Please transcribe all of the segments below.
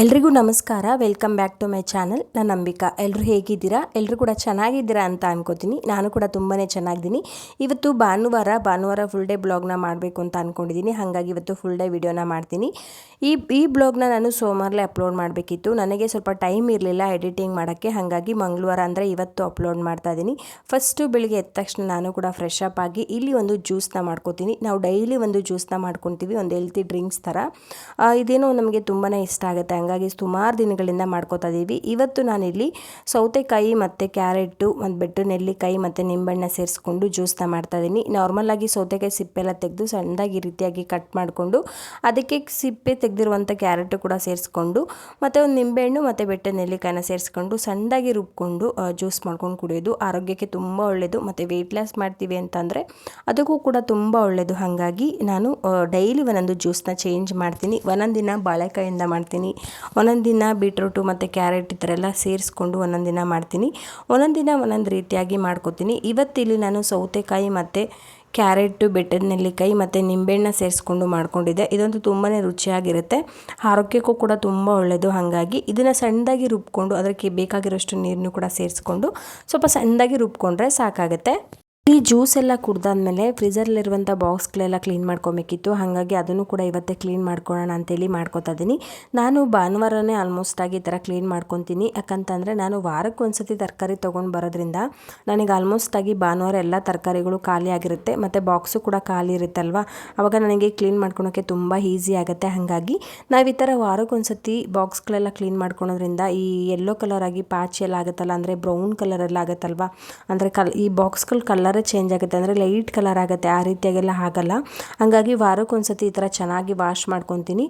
ಎಲ್ರಿಗೂ ನಮಸ್ಕಾರ. Welcome back to my channel. ನಾನು ಅಂಬಿಕಾ. ಎಲ್ಲರೂ ಹೇಗಿದ್ದೀರಾ? ಎಲ್ಲರೂ ಕೂಡ ಚೆನ್ನಾಗಿದ್ದೀರಾ ಅಂತ ಅನ್ಕೋತೀನಿ. ನಾನು ಕೂಡ ತುಂಬಾ ಚೆನ್ನಾಗಿದ್ದೀನಿ. ಇವತ್ತು ಭಾನುವಾರ ಫುಲ್ ಡೇ ಬ್ಲಾಗ್ನ ಮಾಡಬೇಕು ಅಂತ ಅಂದ್ಕೊಂಡಿದ್ದೀನಿ. ಹಾಗಾಗಿ ಇವತ್ತು ಫುಲ್ ಡೇ ವಿಡಿಯೋನ ಮಾಡ್ತೀನಿ. ಈ ಬ್ಲಾಗ್ನ ನಾನು ಸೋಮವಾರಲೇ ಅಪ್ಲೋಡ್ ಮಾಡಬೇಕಿತ್ತು. ನನಗೆ ಸ್ವಲ್ಪ ಟೈಮ್ ಇರಲಿಲ್ಲ ಎಡಿಟಿಂಗ್ ಮಾಡೋಕ್ಕೆ. ಹಾಗಾಗಿ ಮಂಗಳವಾರ ಅಂದರೆ ಇವತ್ತು ಅಪ್ಲೋಡ್ ಮಾಡ್ತಾ ಇದ್ದೀನಿ. ಫಸ್ಟು ಬೆಳಿಗ್ಗೆ ಎದ್ದ ತಕ್ಷಣ ನಾನು ಕೂಡ ಫ್ರೆಶ್ ಅಪ್ ಆಗಿ ಇಲ್ಲಿ ಒಂದು ಜ್ಯೂಸ್ನ ಮಾಡ್ಕೋತೀನಿ. ನಾವು ಡೈಲಿ ಒಂದು ಜ್ಯೂಸ್ನ ಮಾಡ್ಕೊತೀವಿ, ಒಂದು ಹೆಲ್ತಿ ಡ್ರಿಂಕ್ಸ್ ಥರ. ಇದೇನೋ ನಮಗೆ ತುಂಬಾ ಇಷ್ಟ ಆಗುತ್ತೆ. ಹಾಗಾಗಿ ಸುಮಾರು ದಿನಗಳಿಂದ ಮಾಡ್ಕೋತಾ ಇದ್ದೀವಿ. ಇವತ್ತು ನಾನಿಲ್ಲಿ ಸೌತೆಕಾಯಿ ಮತ್ತು ಕ್ಯಾರೆಟು ಮತ್ತು ಬೆಟ್ಟು ನೆಲ್ಲಿಕಾಯಿ ಮತ್ತು ನಿಂಬೆಹಣ್ಣು ಸೇರಿಸ್ಕೊಂಡು ಜ್ಯೂಸ್ನ ಮಾಡ್ತಾಯಿದ್ದೀನಿ. ನಾರ್ಮಲಾಗಿ ಸೌತೆಕಾಯಿ ಸಿಪ್ಪೆಲ್ಲ ತೆಗೆದು ಸಣ್ಣದಾಗಿ ಈ ರೀತಿಯಾಗಿ ಕಟ್ ಮಾಡಿಕೊಂಡು ಅದಕ್ಕೆ ಸಿಪ್ಪೆ ತೆಗೆದಿರುವಂಥ ಕ್ಯಾರೆಟು ಕೂಡ ಸೇರಿಸ್ಕೊಂಡು ಮತ್ತು ಒಂದು ನಿಂಬೆಹಣ್ಣು ಮತ್ತು ಬೆಟ್ಟು ನೆಲ್ಲಿಕಾಯಿನ ಸೇರಿಸ್ಕೊಂಡು ಸಣ್ಣದಾಗಿ ರುಬ್ಕೊಂಡು ಜ್ಯೂಸ್ ಮಾಡ್ಕೊಂಡು ಕುಡಿಯೋದು ಆರೋಗ್ಯಕ್ಕೆ ತುಂಬ ಒಳ್ಳೆಯದು. ಮತ್ತು ವೆಯ್ಟ್ ಲಾಸ್ ಮಾಡ್ತೀವಿ ಅಂತಂದರೆ ಅದಕ್ಕೂ ಕೂಡ ತುಂಬ ಒಳ್ಳೆಯದು. ಹಾಗಾಗಿ ನಾನು ಡೈಲಿ ಒಂದೊಂದು ಜ್ಯೂಸ್ನ ಚೇಂಜ್ ಮಾಡ್ತೀನಿ. ಒಂದೊಂದು ದಿನ ಬಾಳೆಕಾಯಿಂದ ಮಾಡ್ತೀನಿ, ಒಂದೊಂದು ದಿನ ಬೀಟ್ರೂಟು ಮತ್ತು ಕ್ಯಾರೆಟ್ ಈ ಥರ ಎಲ್ಲ ಸೇರಿಸ್ಕೊಂಡು ಒಂದೊಂದು ದಿನ ಮಾಡ್ತೀನಿ. ಒಂದೊಂದು ದಿನ ಒಂದೊಂದು ರೀತಿಯಾಗಿ ಮಾಡ್ಕೋತೀನಿ. ಇವತ್ತಿಲ್ಲಿ ನಾನು ಸೌತೆಕಾಯಿ ಮತ್ತು ಕ್ಯಾರೆಟು, ಬೆಟ್ಟದ ನೆಲ್ಲಿಕಾಯಿ ಮತ್ತು ನಿಂಬೆಹಣ್ಣು ಸೇರಿಸ್ಕೊಂಡು ಮಾಡ್ಕೊಂಡಿದ್ದೆ. ಇದಂತೂ ತುಂಬಾ ರುಚಿಯಾಗಿರುತ್ತೆ, ಆರೋಗ್ಯಕ್ಕೂ ಕೂಡ ತುಂಬ ಒಳ್ಳೆಯದು. ಹಾಗಾಗಿ ಇದನ್ನು ಸಣ್ಣದಾಗಿ ರುಬ್ಕೊಂಡು ಅದಕ್ಕೆ ಬೇಕಾಗಿರೋಷ್ಟು ನೀರನ್ನು ಕೂಡ ಸೇರಿಸ್ಕೊಂಡು ಸ್ವಲ್ಪ ಸಣ್ಣದಾಗಿ ರುಬ್ಕೊಂಡ್ರೆ ಸಾಕಾಗುತ್ತೆ. ಈ ಜ್ಯೂಸ್ ಎಲ್ಲ ಕುಡ್ದಾದ್ಮೇಲೆ ಫ್ರೀಜರಲ್ಲಿರುವಂಥ ಬಾಕ್ಸ್ಗಳೆಲ್ಲ ಕ್ಲೀನ್ ಮಾಡ್ಕೊಬೇಕಿತ್ತು. ಹಾಗಾಗಿ ಅದನ್ನು ಕೂಡ ಇವತ್ತೇ ಕ್ಲೀನ್ ಮಾಡ್ಕೊಳ್ಳೋಣ ಅಂತೇಳಿ ಮಾಡ್ಕೊತಾ ಇದ್ದೀನಿ. ನಾನು ಭಾನುವಾರನೇ ಆಲ್ಮೋಸ್ಟ್ ಆಗಿ ಈ ಥರ ಕ್ಲೀನ್ ಮಾಡ್ಕೊತೀನಿ. ಯಾಕಂತಂದರೆ ನಾನು ವಾರಕ್ಕೆ ಒಂದ್ಸತಿ ತರಕಾರಿ ತೊಗೊಂಡು ಬರೋದ್ರಿಂದ ನನಗೆ ಆಲ್ಮೋಸ್ಟ್ ಆಗಿ ಭಾನುವಾರ ಎಲ್ಲ ತರಕಾರಿಗಳು ಖಾಲಿ ಆಗಿರುತ್ತೆ ಮತ್ತು ಬಾಕ್ಸು ಕೂಡ ಖಾಲಿ ಇರುತ್ತಲ್ವ, ಆವಾಗ ನನಗೆ ಕ್ಲೀನ್ ಮಾಡ್ಕೊಳೋಕ್ಕೆ ತುಂಬ ಈಸಿ ಆಗುತ್ತೆ. ಹಾಗಾಗಿ ನಾವು ಈ ಥರ ವಾರಕ್ಕೆ ಒಂದ್ಸತಿ ಬಾಕ್ಸ್ಗಳೆಲ್ಲ ಕ್ಲೀನ್ ಮಾಡ್ಕೊಳೋದ್ರಿಂದ ಈ ಯೆಲ್ಲೋ ಕಲರ್ ಆಗಿ ಪ್ಯಾಚ್ ಎಲ್ಲ ಆಗುತ್ತಲ್ಲ, ಅಂದರೆ ಬ್ರೌನ್ ಕಲರೆಲ್ಲ ಆಗುತ್ತಲ್ವ, ಅಂದರೆ ಈ ಬಾಕ್ಸ್ಗಳು ಕಲರ್ ಚೇಂಜ್ ಆಗುತ್ತೆ, ಅಂದರೆ ಲೈಟ್ ಕಲರ್ ಆಗುತ್ತೆ, ಆ ರೀತಿಯಾಗೆಲ್ಲ ಆಗಲ್ಲ. ಹಾಗಾಗಿ ವಾರಕ್ಕೊಂದ್ಸತಿ ಈ ಥರ ಚೆನ್ನಾಗಿ ವಾಶ್ ಮಾಡ್ಕೊತೀನಿ.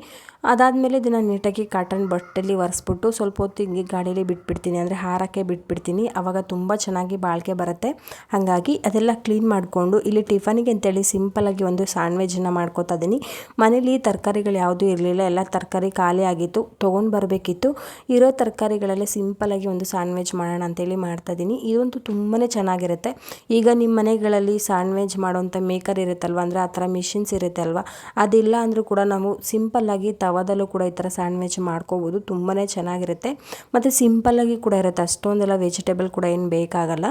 ಅದಾದಮೇಲೆ ಇದನ್ನು ನೀಟಾಗಿ ಕಾಟನ್ ಬಟ್ಟೆಲಿ ಒರೆಸ್ಬಿಟ್ಟು ಸ್ವಲ್ಪ ಹೊತ್ತು ಹಿಂಗೆ ಗಾಡೀಲಿ ಬಿಟ್ಬಿಡ್ತೀನಿ, ಅಂದರೆ ಹಾರಕ್ಕೆ ಬಿಟ್ಬಿಡ್ತೀನಿ. ಆವಾಗ ತುಂಬ ಚೆನ್ನಾಗಿ ಬಾಳಿಕೆ ಬರುತ್ತೆ. ಹಾಗಾಗಿ ಅದೆಲ್ಲ ಕ್ಲೀನ್ ಮಾಡಿಕೊಂಡು ಇಲ್ಲಿ ಟಿಫನಿಗೆ ಅಂತೇಳಿ ಸಿಂಪಲಾಗಿ ಒಂದು ಸ್ಯಾಂಡ್ವಿಚನ್ನು ಮಾಡ್ಕೊತಾ ಇದ್ದೀನಿ. ಮನೇಲಿ ತರಕಾರಿಗಳು ಯಾವುದೂ ಇರಲಿಲ್ಲ, ಎಲ್ಲ ತರಕಾರಿ ಖಾಲಿ ಆಗಿತ್ತು, ತೊಗೊಂಡು ಬರಬೇಕಿತ್ತು. ಇರೋ ತರಕಾರಿಗಳಲ್ಲೇ ಸಿಂಪಲಾಗಿ ಒಂದು ಸ್ಯಾಂಡ್ವಿಚ್ ಮಾಡೋಣ ಅಂತೇಳಿ ಮಾಡ್ತಾಯಿದ್ದೀನಿ. ಇದಂತೂ ತುಂಬಾ ಚೆನ್ನಾಗಿರುತ್ತೆ. ಈಗ ನಿಮ್ಮ ಮನೆಗಳಲ್ಲಿ ಸ್ಯಾಂಡ್ವಿಚ್ ಮಾಡೋವಂಥ ಮೇಕರ್ ಇರುತ್ತಲ್ವ, ಅಂದರೆ ಆ ಥರ ಮಿಷಿನ್ಸ್ ಇರುತ್ತೆ ಅಲ್ವ, ಅದಿಲ್ಲ ಅಂದರೂ ಕೂಡ ನಾವು ಸಿಂಪಲ್ಲಾಗಿ ತವಾದಲ್ಲೂ ಕೂಡ ಈ ಥರ ಸ್ಯಾಂಡ್ವಿಚ್ ಮಾಡ್ಕೋಬೋದು. ತುಂಬಾ ಚೆನ್ನಾಗಿರುತ್ತೆ ಮತ್ತು ಸಿಂಪಲ್ಲಾಗಿ ಕೂಡ ಇರುತ್ತೆ. ಅಷ್ಟೊಂದೆಲ್ಲ ವೆಜಿಟೇಬಲ್ ಕೂಡ ಏನು ಬೇಕಾಗಲ್ಲ.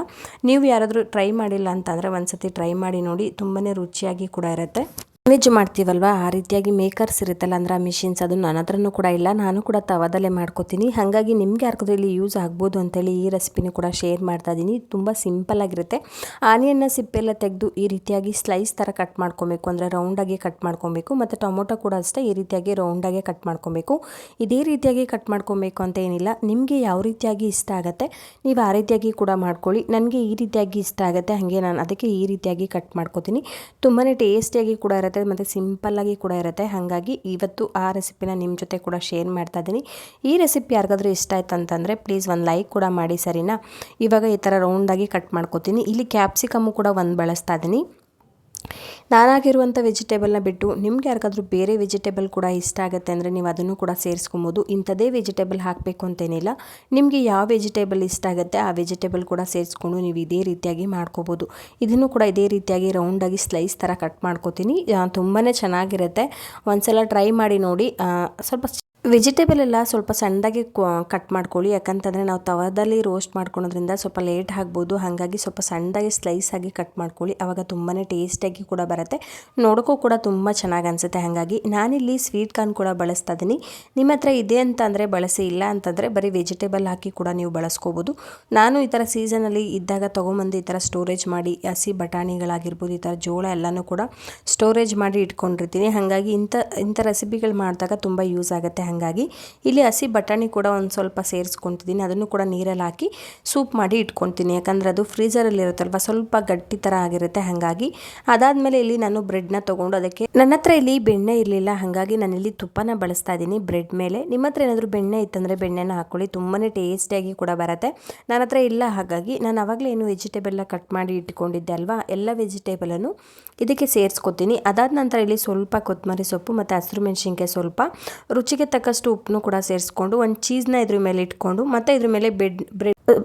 ನೀವು ಯಾರಾದರೂ ಟ್ರೈ ಮಾಡಿಲ್ಲ ಅಂತಂದರೆ ಒಂದ್ಸತಿ ಟ್ರೈ ಮಾಡಿ ನೋಡಿ, ತುಂಬಾ ರುಚಿಯಾಗಿ ಕೂಡ ಇರುತ್ತೆ. ವೆಜ್ ಮಾಡ್ತೀವಲ್ವ, ಆ ರೀತಿಯಾಗಿ ಮೇಕರ್ಸ್ ಇರುತ್ತಲ್ಲ, ಅಂದರೆ ಆ ಮಿಷಿನ್ಸ್, ಅದು ನನ್ನ ಹತ್ರನೂ ಕೂಡ ಇಲ್ಲ. ನಾನು ಕೂಡ ತವಾದಲ್ಲೇ ಮಾಡ್ಕೋತೀನಿ. ಹಾಗಾಗಿ ನಿಮ್ಗೆ ಯಾರಿಗಾದ್ರೂ ಇಲ್ಲಿ ಯೂಸ್ ಆಗ್ಬೋದು ಅಂತೇಳಿ ಈ ರೆಸಿಪಿನೂ ಕೂಡ ಶೇರ್ ಮಾಡ್ತಾ ಇದ್ದೀನಿ. ತುಂಬ ಸಿಂಪಲ್ಲಾಗಿರುತ್ತೆ. ಆನಿಯನ್ನ ಸಿಪ್ಪೆಲ್ಲ ತೆಗೆದು ಈ ರೀತಿಯಾಗಿ ಸ್ಲೈಸ್ ಥರ ಕಟ್ ಮಾಡ್ಕೊಬೇಕು, ಅಂದರೆ ರೌಂಡಾಗಿ ಕಟ್ ಮಾಡ್ಕೊಬೇಕು. ಮತ್ತು ಟೊಮೊಟೊ ಕೂಡ ಅಷ್ಟೇ ಈ ರೀತಿಯಾಗಿ ರೌಂಡಾಗಿ ಕಟ್ ಮಾಡ್ಕೊಬೇಕು. ಇದೇ ರೀತಿಯಾಗಿ ಕಟ್ ಮಾಡ್ಕೊಬೇಕು ಅಂತ ಏನಿಲ್ಲ, ನಿಮಗೆ ಯಾವ ರೀತಿಯಾಗಿ ಇಷ್ಟ ಆಗುತ್ತೆ ನೀವು ಆ ರೀತಿಯಾಗಿ ಕೂಡ ಮಾಡ್ಕೊಳ್ಳಿ. ನನಗೆ ಈ ರೀತಿಯಾಗಿ ಇಷ್ಟ ಆಗುತ್ತೆ, ಹಾಗೆ ನಾನು ಅದಕ್ಕೆ ಈ ರೀತಿಯಾಗಿ ಕಟ್ ಮಾಡ್ಕೋತೀನಿ. ತುಂಬಾ ಟೇಸ್ಟಿಯಾಗಿ ಕೂಡ ಇರುತ್ತೆ ಮತ್ತು ಸಿಂಪಲ್ಲಾಗಿ ಕೂಡ ಇರುತ್ತೆ. ಹಾಗಾಗಿ ಇವತ್ತು ಆ ರೆಸಿಪಿನ ನಿಮ್ಮ ಜೊತೆ ಕೂಡ ಶೇರ್ ಮಾಡ್ತಾ ಇದ್ದೀನಿ. ಈ ರೆಸಿಪಿ ಯಾರಿಗಾದ್ರೂ ಇಷ್ಟ ಆಯ್ತು ಅಂತಂದರೆ ಪ್ಲೀಸ್ ಒಂದು ಲೈಕ್ ಕೂಡ ಮಾಡಿ, ಸರಿನಾ? ಇವಾಗ ಈ ಥರ ರೌಂಡಾಗಿ ಕಟ್ ಮಾಡ್ಕೋತೀನಿ. ಇಲ್ಲಿ ಕ್ಯಾಪ್ಸಿಕಮ್ಮು ಕೂಡ ಒಂದು ಬಳಸ್ತಾ ಇದ್ದೀನಿ. ನಾನಾಗಿರುವಂಥ ವೆಜಿಟೇಬಲ್ನ ಬಿಟ್ಟು ನಿಮ್ಗೆ ಯಾರಿಗಾದ್ರೂ ಬೇರೆ ವೆಜಿಟೇಬಲ್ ಕೂಡ ಇಷ್ಟ ಆಗುತ್ತೆ ಅಂದರೆ ನೀವು ಅದನ್ನು ಕೂಡ ಸೇರಿಸ್ಕೊಬೋದು. ಇಂಥದ್ದೇ ವೆಜಿಟೇಬಲ್ ಹಾಕಬೇಕು ಅಂತೇನಿಲ್ಲ, ನಿಮಗೆ ಯಾವ ವೆಜಿಟೇಬಲ್ ಇಷ್ಟ ಆಗುತ್ತೆ ಆ ವೆಜಿಟೇಬಲ್ ಕೂಡ ಸೇರಿಸ್ಕೊಂಡು ನೀವು ಇದೇ ರೀತಿಯಾಗಿ ಮಾಡ್ಕೋಬೋದು. ಇದನ್ನು ಕೂಡ ಇದೇ ರೀತಿಯಾಗಿ ರೌಂಡಾಗಿ ಸ್ಲೈಸ್ ಥರ ಕಟ್ ಮಾಡ್ಕೋತೀನಿ. ತುಂಬಾ ಚೆನ್ನಾಗಿರುತ್ತೆ, ಒಂದ್ಸಲ ಟ್ರೈ ಮಾಡಿ ನೋಡಿ. ಸ್ವಲ್ಪ ವೆಜಿಟೇಬಲ್ ಎಲ್ಲ ಸ್ವಲ್ಪ ಸಣ್ಣದಾಗಿ ಕಟ್ ಮಾಡ್ಕೊಳ್ಳಿ, ಯಾಕಂತಂದರೆ ನಾವು ತವಾದಲ್ಲಿ ರೋಸ್ಟ್ ಮಾಡ್ಕೊಳೋದ್ರಿಂದ ಸ್ವಲ್ಪ ಲೇಟ್ ಆಗ್ಬೋದು. ಹಾಗಾಗಿ ಸ್ವಲ್ಪ ಸಣ್ಣದಾಗಿ ಸ್ಲೈಸ್ ಆಗಿ ಕಟ್ ಮಾಡ್ಕೊಳ್ಳಿ, ಆವಾಗ ತುಂಬಾ ಟೇಸ್ಟಿಯಾಗಿ ಕೂಡ ಬರುತ್ತೆ, ನೋಡೋಕ್ಕೂ ಕೂಡ ತುಂಬ ಚೆನ್ನಾಗಿ ಅನಿಸುತ್ತೆ. ಹಾಗಾಗಿ ನಾನಿಲ್ಲಿ ಸ್ವೀಟ್ ಕಾರ್ನ್ ಕೂಡ ಬಳಸ್ತಾ ಇದ್ದೀನಿ. ನಿಮ್ಮ ಹತ್ರ ಇದೆ ಅಂತಂದರೆ ಬಳಸಿ, ಇಲ್ಲ ಅಂತಂದರೆ ಬರೀ ವೆಜಿಟೇಬಲ್ ಹಾಕಿ ಕೂಡ ನೀವು ಬಳಸ್ಕೋಬೋದು. ನಾನು ಈ ಥರ ಸೀಸನಲ್ಲಿ ಇದ್ದಾಗ ತೊಗೊಂಬಂದು ಈ ಥರ ಸ್ಟೋರೇಜ್ ಮಾಡಿ, ಹಸಿ ಬಟಾಣಿಗಳಾಗಿರ್ಬೋದು, ಈ ಥರ ಜೋಳ ಎಲ್ಲನೂ ಕೂಡ ಸ್ಟೋರೇಜ್ ಮಾಡಿ ಇಟ್ಕೊಂಡಿರ್ತೀನಿ. ಹಾಗಾಗಿ ಇಂಥ ರೆಸಿಪಿಗಳು ಮಾಡಿದಾಗ ತುಂಬ ಯೂಸ್ ಆಗುತ್ತೆ. ಹಾಗಾಗಿ ಇಲ್ಲಿ ಹಸಿ ಬಟಾಣಿ ಕೂಡ ಒಂದು ಸ್ವಲ್ಪ ಸೇರಿಸ್ಕೊತಿದ್ದೀನಿ. ಅದನ್ನು ಕೂಡ ನೀರಲ್ಲಿ ಹಾಕಿ ಸೂಪ್ ಮಾಡಿ ಇಟ್ಕೊತೀನಿ, ಯಾಕಂದರೆ ಅದು ಫ್ರೀಜರಲ್ಲಿ ಇರುತ್ತಲ್ವ, ಸ್ವಲ್ಪ ಗಟ್ಟಿ ಥರ ಆಗಿರುತ್ತೆ. ಹಾಗಾಗಿ ಅದಾದಮೇಲೆ ಇಲ್ಲಿ ನಾನು ಬ್ರೆಡ್ನ ತೊಗೊಂಡು, ಅದಕ್ಕೆ ನನ್ನ ಹತ್ರ ಇಲ್ಲಿ ಬೆಣ್ಣೆ ಇರಲಿಲ್ಲ, ಹಾಗಾಗಿ ನಾನಿಲ್ಲಿ ತುಪ್ಪನ ಬಳಸ್ತಾ ಇದ್ದೀನಿ ಬ್ರೆಡ್ ಮೇಲೆ. ನಿಮ್ಮ ಹತ್ರ ಏನಾದರೂ ಬೆಣ್ಣೆ ಇತ್ತಂದರೆ ಬೆಣ್ಣೆನ ಹಾಕ್ಕೊಳ್ಳಿ, ತುಂಬಾ ಟೇಸ್ಟಿಯಾಗಿ ಕೂಡ ಬರುತ್ತೆ. ನನ್ನ ಹತ್ರ ಇಲ್ಲ, ಹಾಗಾಗಿ ನಾನು ಆವಾಗಲೇ ಏನು ವೆಜಿಟೇಬಲ್ನ ಕಟ್ ಮಾಡಿ ಇಟ್ಕೊಂಡಿದ್ದೆ ಅಲ್ವಾ, ಎಲ್ಲ ವೆಜಿಟೇಬಲನ್ನು ಇದಕ್ಕೆ ಸೇರಿಸ್ಕೊತೀನಿ. ಅದಾದ ನಂತರ ಇಲ್ಲಿ ಸ್ವಲ್ಪ ಕೊತ್ತಂಬರಿ ಸೊಪ್ಪು ಮತ್ತು ಹಸಿರು ಮೆಣಸಿನ್ಕಾಯಿ, ಸ್ವಲ್ಪ ರುಚಿಗೆ ತಕ್ಕಷ್ಟು ಉಪ್ಪನ್ನು ಕೂಡ ಸೇರಿಸ್ಕೊಂಡು ಒಂದು ಚೀಸ್ನ ಇದ್ರ ಮೇಲೆ ಇಟ್ಕೊಂಡು ಮತ್ತು ಇದ್ರ ಮೇಲೆ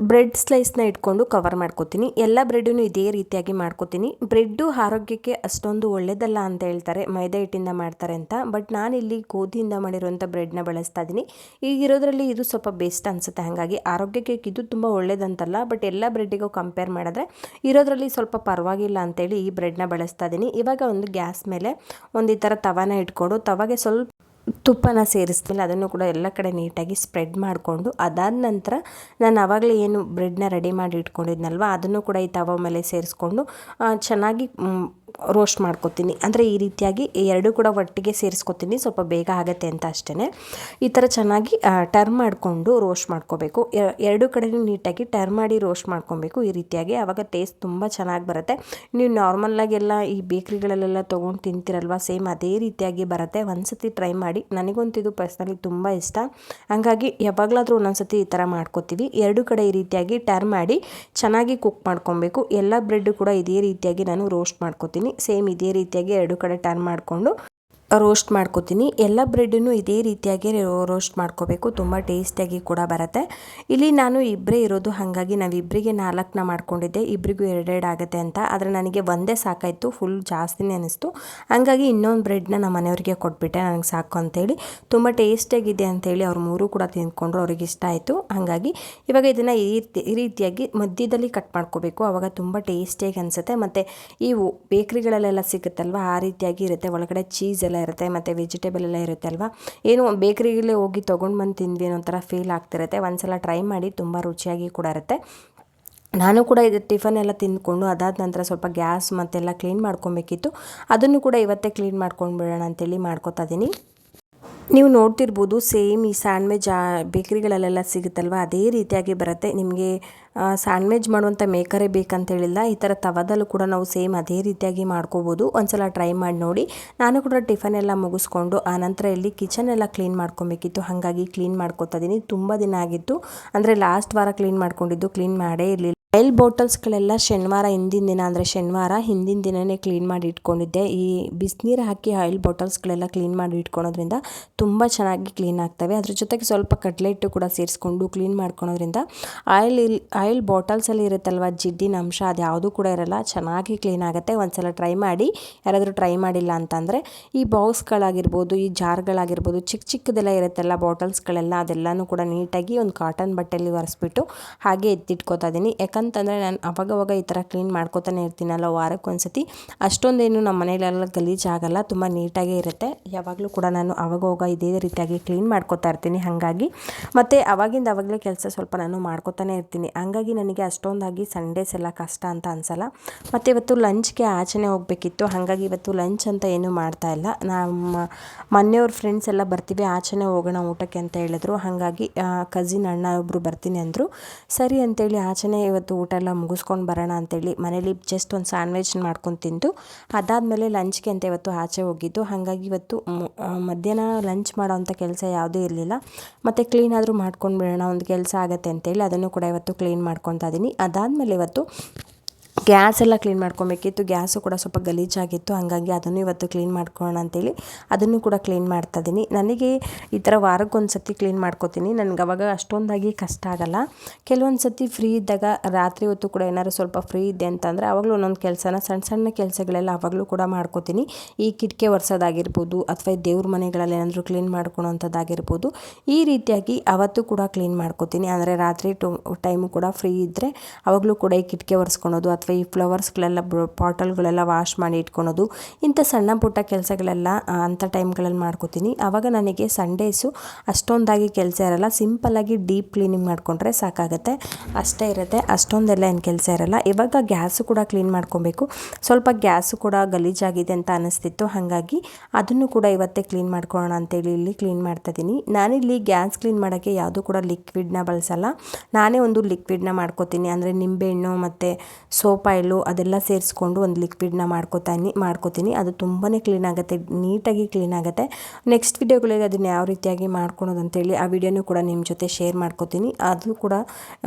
ಬ್ರೆಡ್ ಸ್ಲೈಸ್ನ ಇಟ್ಕೊಂಡು ಕವರ್ ಮಾಡ್ಕೋತೀನಿ. ಎಲ್ಲ ಬ್ರೆಡ್ಡನ್ನು ಇದೇ ರೀತಿಯಾಗಿ ಮಾಡ್ಕೋತೀನಿ. ಬ್ರೆಡ್ಡು ಆರೋಗ್ಯಕ್ಕೆ ಅಷ್ಟೊಂದು ಒಳ್ಳೆಯದಲ್ಲ ಅಂತ ಹೇಳ್ತಾರೆ, ಮೈದಾ ಹಿಟ್ಟಿಂದ ಮಾಡ್ತಾರೆ ಅಂತ. ಬಟ್ ನಾನಿಲ್ಲಿ ಗೋಧಿಯಿಂದ ಮಾಡಿರುವಂಥ ಬ್ರೆಡ್ನ ಬಳಸ್ತಾ ಇದ್ದೀನಿ. ಈಗಿರೋದ್ರಲ್ಲಿ ಇದು ಸ್ವಲ್ಪ ಬೆಸ್ಟ್ ಅನಿಸುತ್ತೆ. ಹಾಗಾಗಿ ಆರೋಗ್ಯಕ್ಕೆ ಇದು ತುಂಬ ಒಳ್ಳೇದಂತಲ್ಲ, ಬಟ್ ಎಲ್ಲ ಬ್ರೆಡ್ಡಿಗೂ ಕಂಪೇರ್ ಮಾಡಿದ್ರೆ ಇರೋದ್ರಲ್ಲಿ ಸ್ವಲ್ಪ ಪರವಾಗಿಲ್ಲ ಅಂತೇಳಿ ಈ ಬ್ರೆಡ್ನ ಬಳಸ್ತಾ ಇದ್ದೀನಿ. ಇವಾಗ ಒಂದು ಗ್ಯಾಸ್ ಮೇಲೆ ಒಂದು ಈ ಥರ ತವಾನ ಇಟ್ಕೊಂಡು ತವಾಗೆ ಸ್ವಲ್ಪ ತುಪ್ಪನ ಸೇರಿಸ್ಮೇಲೆ ಅದನ್ನು ಕೂಡ ಎಲ್ಲ ಕಡೆ ನೀಟಾಗಿ ಸ್ಪ್ರೆಡ್ ಮಾಡಿಕೊಂಡು ಅದಾದ ನಂತರ ನಾನು ಆವಾಗಲೇ ಏನು ಬ್ರೆಡ್ನ ರೆಡಿ ಮಾಡಿ ಇಟ್ಕೊಂಡಿದ್ನಲ್ವ ಅದನ್ನು ಕೂಡ ಈ ತವ ಮೇಲೆ ಸೇರಿಸ್ಕೊಂಡು ಚೆನ್ನಾಗಿ ರೋಸ್ಟ್ ಮಾಡ್ಕೊತೀನಿ. ಅಂದರೆ ಈ ರೀತಿಯಾಗಿ ಎರಡೂ ಕೂಡ ಒಟ್ಟಿಗೆ ಸೇರಿಸ್ಕೊತೀನಿ, ಸ್ವಲ್ಪ ಬೇಗ ಆಗುತ್ತೆ ಅಂತ ಅಷ್ಟೇ. ಈ ಥರ ಚೆನ್ನಾಗಿ ಟರ್ನ್ ಮಾಡಿಕೊಂಡು ರೋಸ್ಟ್ ಮಾಡ್ಕೋಬೇಕು. ಎರಡೂ ಕಡೆಯೂ ನೀಟಾಗಿ ಟರ್ನ್ ಮಾಡಿ ರೋಸ್ಟ್ ಮಾಡ್ಕೊಬೇಕು ಈ ರೀತಿಯಾಗಿ. ಆವಾಗ ಟೇಸ್ಟ್ ತುಂಬ ಚೆನ್ನಾಗಿ ಬರುತ್ತೆ. ನೀವು ನಾರ್ಮಲಾಗೆಲ್ಲ ಈ ಬೇಕ್ರಿಗಳಲ್ಲೆಲ್ಲ ತೊಗೊಂಡು ತಿಂತಿರಲ್ವ, ಸೇಮ್ ಅದೇ ರೀತಿಯಾಗಿ ಬರುತ್ತೆ. ಒಂದ್ಸತಿ ಟ್ರೈ ಮಾಡಿ. ನನಗಂತೂ ಇದು ಪರ್ಸ್ನಲಿ ತುಂಬ ಇಷ್ಟ. ಹಾಗಾಗಿ ಯಾವಾಗಲಾದರೂ ಒಂದೊಂದ್ಸತಿ ಈ ಥರ ಮಾಡ್ಕೋತೀವಿ. ಎರಡೂ ಕಡೆ ಈ ರೀತಿಯಾಗಿ ಟರ್ನ್ ಮಾಡಿ ಚೆನ್ನಾಗಿ ಕುಕ್ ಮಾಡ್ಕೊಬೇಕು. ಎಲ್ಲ ಬ್ರೆಡ್ ಕೂಡ ಇದೇ ರೀತಿಯಾಗಿ ನಾನು ರೋಸ್ಟ್ ಮಾಡ್ಕೋತೀನಿ. ಸೇಮ್ ಇದೇ ರೀತಿಯಾಗಿ ಎರಡು ಕಡೆ ಟರ್ನ್ ಮಾಡಿಕೊಂಡು ರೋಸ್ಟ್ ಮಾಡ್ಕೋತೀನಿ. ಎಲ್ಲ ಬ್ರೆಡ್ಡನ್ನು ಇದೇ ರೀತಿಯಾಗಿ ರೋಸ್ಟ್ ಮಾಡ್ಕೋಬೇಕು, ತುಂಬ ಟೇಸ್ಟಿಯಾಗಿ ಕೂಡ ಬರುತ್ತೆ. ಇಲ್ಲಿ ನಾನು ಇಬ್ಬರೇ ಇರೋದು, ಹಾಗಾಗಿ ನಾವಿಬ್ಬರಿಗೆ 4ನ ಮಾಡ್ಕೊಂಡಿದ್ದೆ, ಇಬ್ಬರಿಗೂ 2 ಆಗುತ್ತೆ ಅಂತ. ಆದರೆ ನನಗೆ ಒಂದೇ ಸಾಕಾಯಿತು, ಫುಲ್ ಜಾಸ್ತಿನೇ ಅನ್ನಿಸ್ತು. ಹಾಗಾಗಿ ಇನ್ನೊಂದು ಬ್ರೆಡ್ನ ನಮ್ಮ ಮನೆಯವರಿಗೆ ಕೊಟ್ಬಿಟ್ಟೆ, ನನಗೆ ಸಾಕು ಅಂತೇಳಿ. ತುಂಬ ಟೇಸ್ಟಿಯಾಗಿದೆ ಅಂತೇಳಿ ಅವ್ರು 3 ಕೂಡ ತಿಂದ್ಕೊಂಡ್ರು, ಅವ್ರಿಗೆ ಇಷ್ಟ ಆಯಿತು. ಹಾಗಾಗಿ ಇವಾಗ ಇದನ್ನು ಈ ರೀತಿಯಾಗಿ ಮಧ್ಯದಲ್ಲಿ ಕಟ್ ಮಾಡ್ಕೋಬೇಕು, ಆವಾಗ ತುಂಬ ಟೇಸ್ಟಿಯಾಗಿ ಅನಿಸುತ್ತೆ. ಮತ್ತು ಇವು ಬೇಕ್ರಿಗಳಲ್ಲೆಲ್ಲ ಸಿಗುತ್ತಲ್ವ ಆ ರೀತಿಯಾಗಿ ಇರುತ್ತೆ, ಒಳಗಡೆ ಚೀಸ್ ಎಲ್ಲ ಇರುತ್ತೆ ಮತ್ತು ವೆಜಿಟೇಬಲ್ ಎಲ್ಲ ಇರುತ್ತೆ ಅಲ್ವಾ. ಏನು ಬೇಕ್ರಿಗಳೇ ಹೋಗಿ ತೊಗೊಂಡು ಬಂದು ತಿಂದ್ವಿ ಅನ್ನೋ ಥರ ಫೀಲ್ ಆಗ್ತಿರುತ್ತೆ. ಒಂದ್ಸಲ ಟ್ರೈ ಮಾಡಿ, ತುಂಬ ರುಚಿಯಾಗಿ ಕೂಡ ಇರುತ್ತೆ. ನಾನು ಕೂಡ ಇದು ಟಿಫನ್ ಎಲ್ಲ ತಿಂದ್ಕೊಂಡು ಅದಾದ ನಂತರ ಸ್ವಲ್ಪ ಗ್ಯಾಸ್ ಮತ್ತೆಲ್ಲ ಕ್ಲೀನ್ ಮಾಡ್ಕೊಬೇಕಿತ್ತು, ಅದನ್ನು ಕೂಡ ಇವತ್ತೇ ಕ್ಲೀನ್ ಮಾಡ್ಕೊಂಡು ಬಿಡೋಣ ಅಂತೇಳಿ ಮಾಡ್ಕೊತಾ ಇದ್ದೀನಿ. ನೀವು ನೋಡ್ತಿರ್ಬೋದು, ಸೇಮ್ ಈ ಸ್ಯಾಂಡ್ವಿಚ್ ಬೇಕ್ರಿಗಳಲ್ಲೆಲ್ಲ ಸಿಗುತ್ತಲ್ವ ಅದೇ ರೀತಿಯಾಗಿ ಬರುತ್ತೆ. ನಿಮಗೆ ಸ್ಯಾಂಡ್ವಿಚ್ ಮಾಡುವಂಥ ಮೇಕರೇ ಬೇಕಂತ ಹೇಳಿಲ್ಲ, ಈ ಥರ ತವದಲ್ಲೂ ಕೂಡ ನಾವು ಸೇಮ್ ಅದೇ ರೀತಿಯಾಗಿ ಮಾಡ್ಕೋಬೋದು. ಒಂದ್ಸಲ ಟ್ರೈ ಮಾಡಿ ನೋಡಿ. ನಾನು ಕೂಡ ಟಿಫನ್ ಎಲ್ಲ ಮುಗಿಸ್ಕೊಂಡು ಆನಂತರ ಇಲ್ಲಿ ಕಿಚನ್ ಎಲ್ಲ ಕ್ಲೀನ್ ಮಾಡ್ಕೊಬೇಕಿತ್ತು, ಹಾಗಾಗಿ ಕ್ಲೀನ್ ಮಾಡ್ಕೊತಾ ಇದ್ದೀನಿ. ತುಂಬ ದಿನ ಆಗಿತ್ತು, ಅಂದರೆ ಲಾಸ್ಟ್ ವಾರ ಕ್ಲೀನ್ ಮಾಡ್ಕೊಂಡಿದ್ದು, ಕ್ಲೀನ್ ಮಾಡೇ ಇರಲಿಲ್ಲ. ಆಯಿಲ್ ಬಾಟಲ್ಸ್ಗಳೆಲ್ಲ ಶನಿವಾರ ಹಿಂದಿನ ದಿನ, ಅಂದರೆ ಶನಿವಾರ ಹಿಂದಿನ ದಿನವೇ ಕ್ಲೀನ್ ಮಾಡಿ ಇಟ್ಕೊಂಡಿದ್ದೆ. ಈ ಬಿಸಿನೀರು ಹಾಕಿ ಆಯಿಲ್ ಬಾಟಲ್ಸ್ಗಳೆಲ್ಲ ಕ್ಲೀನ್ ಮಾಡಿ ಇಟ್ಕೊಳೋದ್ರಿಂದ ತುಂಬ ಚೆನ್ನಾಗಿ ಕ್ಲೀನ್ ಆಗ್ತವೆ. ಅದ್ರ ಜೊತೆಗೆ ಸ್ವಲ್ಪ ಕಟ್ಲೆಟ್ಟು ಕೂಡ ಸೇರಿಸ್ಕೊಂಡು ಕ್ಲೀನ್ ಮಾಡ್ಕೊಳೋದ್ರಿಂದ ಆಯಿಲ್ ಬಾಟಲ್ಸಲ್ಲಿ ಇರುತ್ತಲ್ವ ಜಿಡ್ಡಿನ ಅಂಶ, ಅದು ಯಾವುದೂ ಕೂಡ ಇರಲ್ಲ, ಚೆನ್ನಾಗಿ ಕ್ಲೀನ್ ಆಗುತ್ತೆ. ಒಂದ್ಸಲ ಟ್ರೈ ಮಾಡಿ, ಯಾರಾದರೂ ಟ್ರೈ ಮಾಡಿಲ್ಲ ಅಂತಂದರೆ. ಈ ಬಾಕ್ಸ್ಗಳಾಗಿರ್ಬೋದು, ಈ ಜಾರ್ಗಳಾಗಿರ್ಬೋದು, ಚಿಕ್ಕದೆಲ್ಲ ಇರುತ್ತಲ್ಲ ಬಾಟಲ್ಸ್ಗಳೆಲ್ಲ, ಅದೆಲ್ಲನೂ ಕೂಡ ನೀಟಾಗಿ ಒಂದು ಕಾಟನ್ ಬಟ್ಟೆಯಲ್ಲಿ ಒರೆಸ್ಬಿಟ್ಟು ಹಾಗೆ ಎತ್ತಿಟ್ಕೋತಾ ಇದ್ದೀನಿ. ಯಾಕಂತಂದರೆ ನಾನು ಅವಾಗವಾಗ ಈ ಥರ ಕ್ಲೀನ್ ಮಾಡ್ಕೋತಾನೆ ಇರ್ತೀನಲ್ಲ ವಾರಕ್ಕೊಂದ್ಸತಿ, ಅಷ್ಟೊಂದೇನು ನಮ್ಮ ಮನೆಯಲ್ಲೆಲ್ಲ ಗಲೀಜಾಗಲ್ಲ, ತುಂಬ ನೀಟಾಗೇ ಇರುತ್ತೆ. ಯಾವಾಗಲೂ ಕೂಡ ನಾನು ಅವಾಗವಾಗ ಇದೇ ರೀತಿಯಾಗಿ ಕ್ಲೀನ್ ಮಾಡ್ಕೋತಾ ಇರ್ತೀನಿ. ಹಾಗಾಗಿ ಮತ್ತು ಅವಾಗಲೇ ಕೆಲಸ ಸ್ವಲ್ಪ ನಾನು ಮಾಡ್ಕೋತಾನೆ ಇರ್ತೀನಿ. ಹಾಗಾಗಿ ನನಗೆ ಅಷ್ಟೊಂದಾಗಿ ಸಂಡೇಸ್ ಎಲ್ಲ ಕಷ್ಟ ಅಂತ ಅನಿಸಲ್ಲ. ಮತ್ತು ಇವತ್ತು ಲಂಚ್ಗೆ ಆಚೆನೇ ಹೋಗಬೇಕಿತ್ತು, ಹಾಗಾಗಿ ಇವತ್ತು ಲಂಚ್ ಅಂತ ಏನೂ ಮಾಡ್ತಾಯಿಲ್ಲ. ನಮ್ಮ ಮನೆಯವ್ರ ಫ್ರೆಂಡ್ಸ್ ಎಲ್ಲ ಬರ್ತೀವಿ, ಆಚೆನೇ ಹೋಗೋಣ ಊಟಕ್ಕೆ ಅಂತ ಹೇಳಿದ್ರು. ಹಾಗಾಗಿ ಕಸಿನ್ ಅಣ್ಣ ಒಬ್ಬರು ಬರ್ತೀನಿ ಅಂದರು. ಸರಿ ಅಂತೇಳಿ ಆಚೆನೇ ಇವತ್ತು ಊಟ ಎಲ್ಲ ಮುಗಿಸ್ಕೊಂಡು ಬರೋಣ ಅಂತೇಳಿ ಮನೇಲಿ ಜಸ್ಟ್ ಒಂದು ಸ್ಯಾಂಡ್ವಿಚ್ ಮಾಡ್ಕೊಂಡು ತಿಂದು ಅದಾದಮೇಲೆ ಲಂಚ್ಗೆ ಅಂತ ಇವತ್ತು ಆಚೆ ಹೋಗಿದ್ದು. ಹಾಗಾಗಿ ಇವತ್ತು ಮಧ್ಯಾಹ್ನ ಲಂಚ್ ಮಾಡೋವಂಥ ಕೆಲಸ ಯಾವುದೇ ಇರಲಿಲ್ಲ. ಮತ್ತು ಕ್ಲೀನ್ ಆದರೂ ಮಾಡ್ಕೊಂಡು ಬಿಡೋಣ, ಒಂದು ಕೆಲಸ ಆಗುತ್ತೆ ಅಂತೇಳಿ ಅದನ್ನು ಕೂಡ ಇವತ್ತು ಕ್ಲೀನ್ ಮಾಡ್ಕೊತಾ ಇದ್ದೀನಿ. ಅದಾದಮೇಲೆ ಇವತ್ತು ಗ್ಯಾಸ್ ಎಲ್ಲ ಕ್ಲೀನ್ ಮಾಡ್ಕೊಬೇಕಿತ್ತು, ಗ್ಯಾಸು ಕೂಡ ಸ್ವಲ್ಪ ಗಲೀಜಾಗಿತ್ತು. ಹಾಗಾಗಿ ಅದನ್ನು ಇವತ್ತು ಕ್ಲೀನ್ ಮಾಡ್ಕೊಳ್ಳೋಣ ಅಂತೇಳಿ ಅದನ್ನು ಕೂಡ ಕ್ಲೀನ್ ಮಾಡ್ತಾಯಿದ್ದೀನಿ. ನನಗೆ ಈ ಥರ ವಾರಕ್ಕೊಂದು ಸತಿ ಕ್ಲೀನ್ ಮಾಡ್ಕೋತೀನಿ, ನನಗೆ ಅವಾಗ ಅಷ್ಟೊಂದಾಗಿ ಕಷ್ಟ ಆಗೋಲ್ಲ. ಕೆಲವೊಂದು ಸತಿ ಫ್ರೀ ಇದ್ದಾಗ ರಾತ್ರಿ ಹೊತ್ತು ಕೂಡ ಏನಾದ್ರು ಸ್ವಲ್ಪ ಫ್ರೀ ಇದೆ ಅಂತಂದರೆ ಆವಾಗಲೂ ಒಂದೊಂದು ಕೆಲಸನ ಸಣ್ಣ ಕೆಲಸಗಳೆಲ್ಲ ಆವಾಗಲೂ ಕೂಡ ಮಾಡ್ಕೋತೀನಿ. ಈ ಕಿಟಕಿ ಒರೆಸೋದಾಗಿರ್ಬೋದು ಅಥವಾ ದೇವ್ರ ಮನೆಗಳಲ್ಲಿ ಏನಾದರೂ ಕ್ಲೀನ್ ಮಾಡ್ಕೊಳೋವಂಥದ್ದಾಗಿರ್ಬೋದು, ಈ ರೀತಿಯಾಗಿ ಅವತ್ತು ಕೂಡ ಕ್ಲೀನ್ ಮಾಡ್ಕೋತೀನಿ. ಅಂದರೆ ರಾತ್ರಿ ಟೈಮು ಕೂಡ ಫ್ರೀ ಇದ್ದರೆ ಆವಾಗಲೂ ಕೂಡ ಈ ಕಿಟಕಿ ಒರೆಸ್ಕೊಳೋದು ಅಥವಾ ಈ ಫ್ಲವರ್ಸ್ಗಳೆಲ್ಲ ಬಾಟಲ್ಗಳೆಲ್ಲ ವಾಶ್ ಮಾಡಿ ಇಟ್ಕೊಳೋದು, ಇಂಥ ಸಣ್ಣ ಪುಟ್ಟ ಕೆಲಸಗಳೆಲ್ಲ ಅಂಥ ಟೈಮ್ಗಳಲ್ಲಿ ಮಾಡ್ಕೋತೀನಿ. ಆವಾಗ ನನಗೆ ಸಂಡೇಸು ಅಷ್ಟೊಂದಾಗಿ ಕೆಲಸ ಇರಲ್ಲ, ಸಿಂಪಲ್ಲಾಗಿ ಡೀಪ್ ಕ್ಲೀನಿಂಗ್ ಮಾಡಿಕೊಂಡ್ರೆ ಸಾಕಾಗುತ್ತೆ, ಅಷ್ಟೇ ಇರುತ್ತೆ, ಅಷ್ಟೊಂದೆಲ್ಲ ಏನು ಕೆಲಸ ಇರಲ್ಲ. ಇವಾಗ ಗ್ಯಾಸು ಕೂಡ ಕ್ಲೀನ್ ಮಾಡ್ಕೊಬೇಕು, ಸ್ವಲ್ಪ ಗ್ಯಾಸು ಕೂಡ ಗಲೀಜಾಗಿದೆ ಅಂತ ಅನ್ನಿಸ್ತಿತ್ತು. ಹಾಗಾಗಿ ಅದನ್ನು ಕೂಡ ಇವತ್ತೇ ಕ್ಲೀನ್ ಮಾಡ್ಕೊಳ್ಳೋಣ ಅಂತೇಳಿ ಇಲ್ಲಿ ಕ್ಲೀನ್ ಮಾಡ್ತಾಯಿದ್ದೀನಿ. ನಾನಿಲ್ಲಿ ಗ್ಯಾಸ್ ಕ್ಲೀನ್ ಮಾಡೋಕ್ಕೆ ಯಾವುದೂ ಕೂಡ ಲಿಕ್ವಿಡ್ನ ಬಳಸಲ್ಲ, ನಾನೇ ಒಂದು ಲಿಕ್ವಿಡ್ನ ಮಾಡ್ಕೋತೀನಿ. ಅಂದರೆ ನಿಂಬೆಹಣ್ಣು ಮತ್ತು ಸೋಪ್ ಆಯಿಲು ಅದೆಲ್ಲ ಸೇರಿಸ್ಕೊಂಡು ಒಂದು ಲಿಕ್ವಿಡ್ನ ಮಾಡ್ಕೋತೀನಿ. ಅದು ತುಂಬಾ ಕ್ಲೀನ್ ಆಗುತ್ತೆ, ನೀಟಾಗಿ ಕ್ಲೀನ್ ಆಗುತ್ತೆ. ನೆಕ್ಸ್ಟ್ ವಿಡಿಯೋಗಳಲ್ಲಿ ಅದನ್ನು ಯಾವ ರೀತಿಯಾಗಿ ಮಾಡ್ಕೊಳೋದು ಅಂತೇಳಿ ಆ ವಿಡಿಯೋನೂ ಕೂಡ ನಿಮ್ಮ ಜೊತೆ ಶೇರ್ ಮಾಡ್ಕೋತೀನಿ. ಅದು ಕೂಡ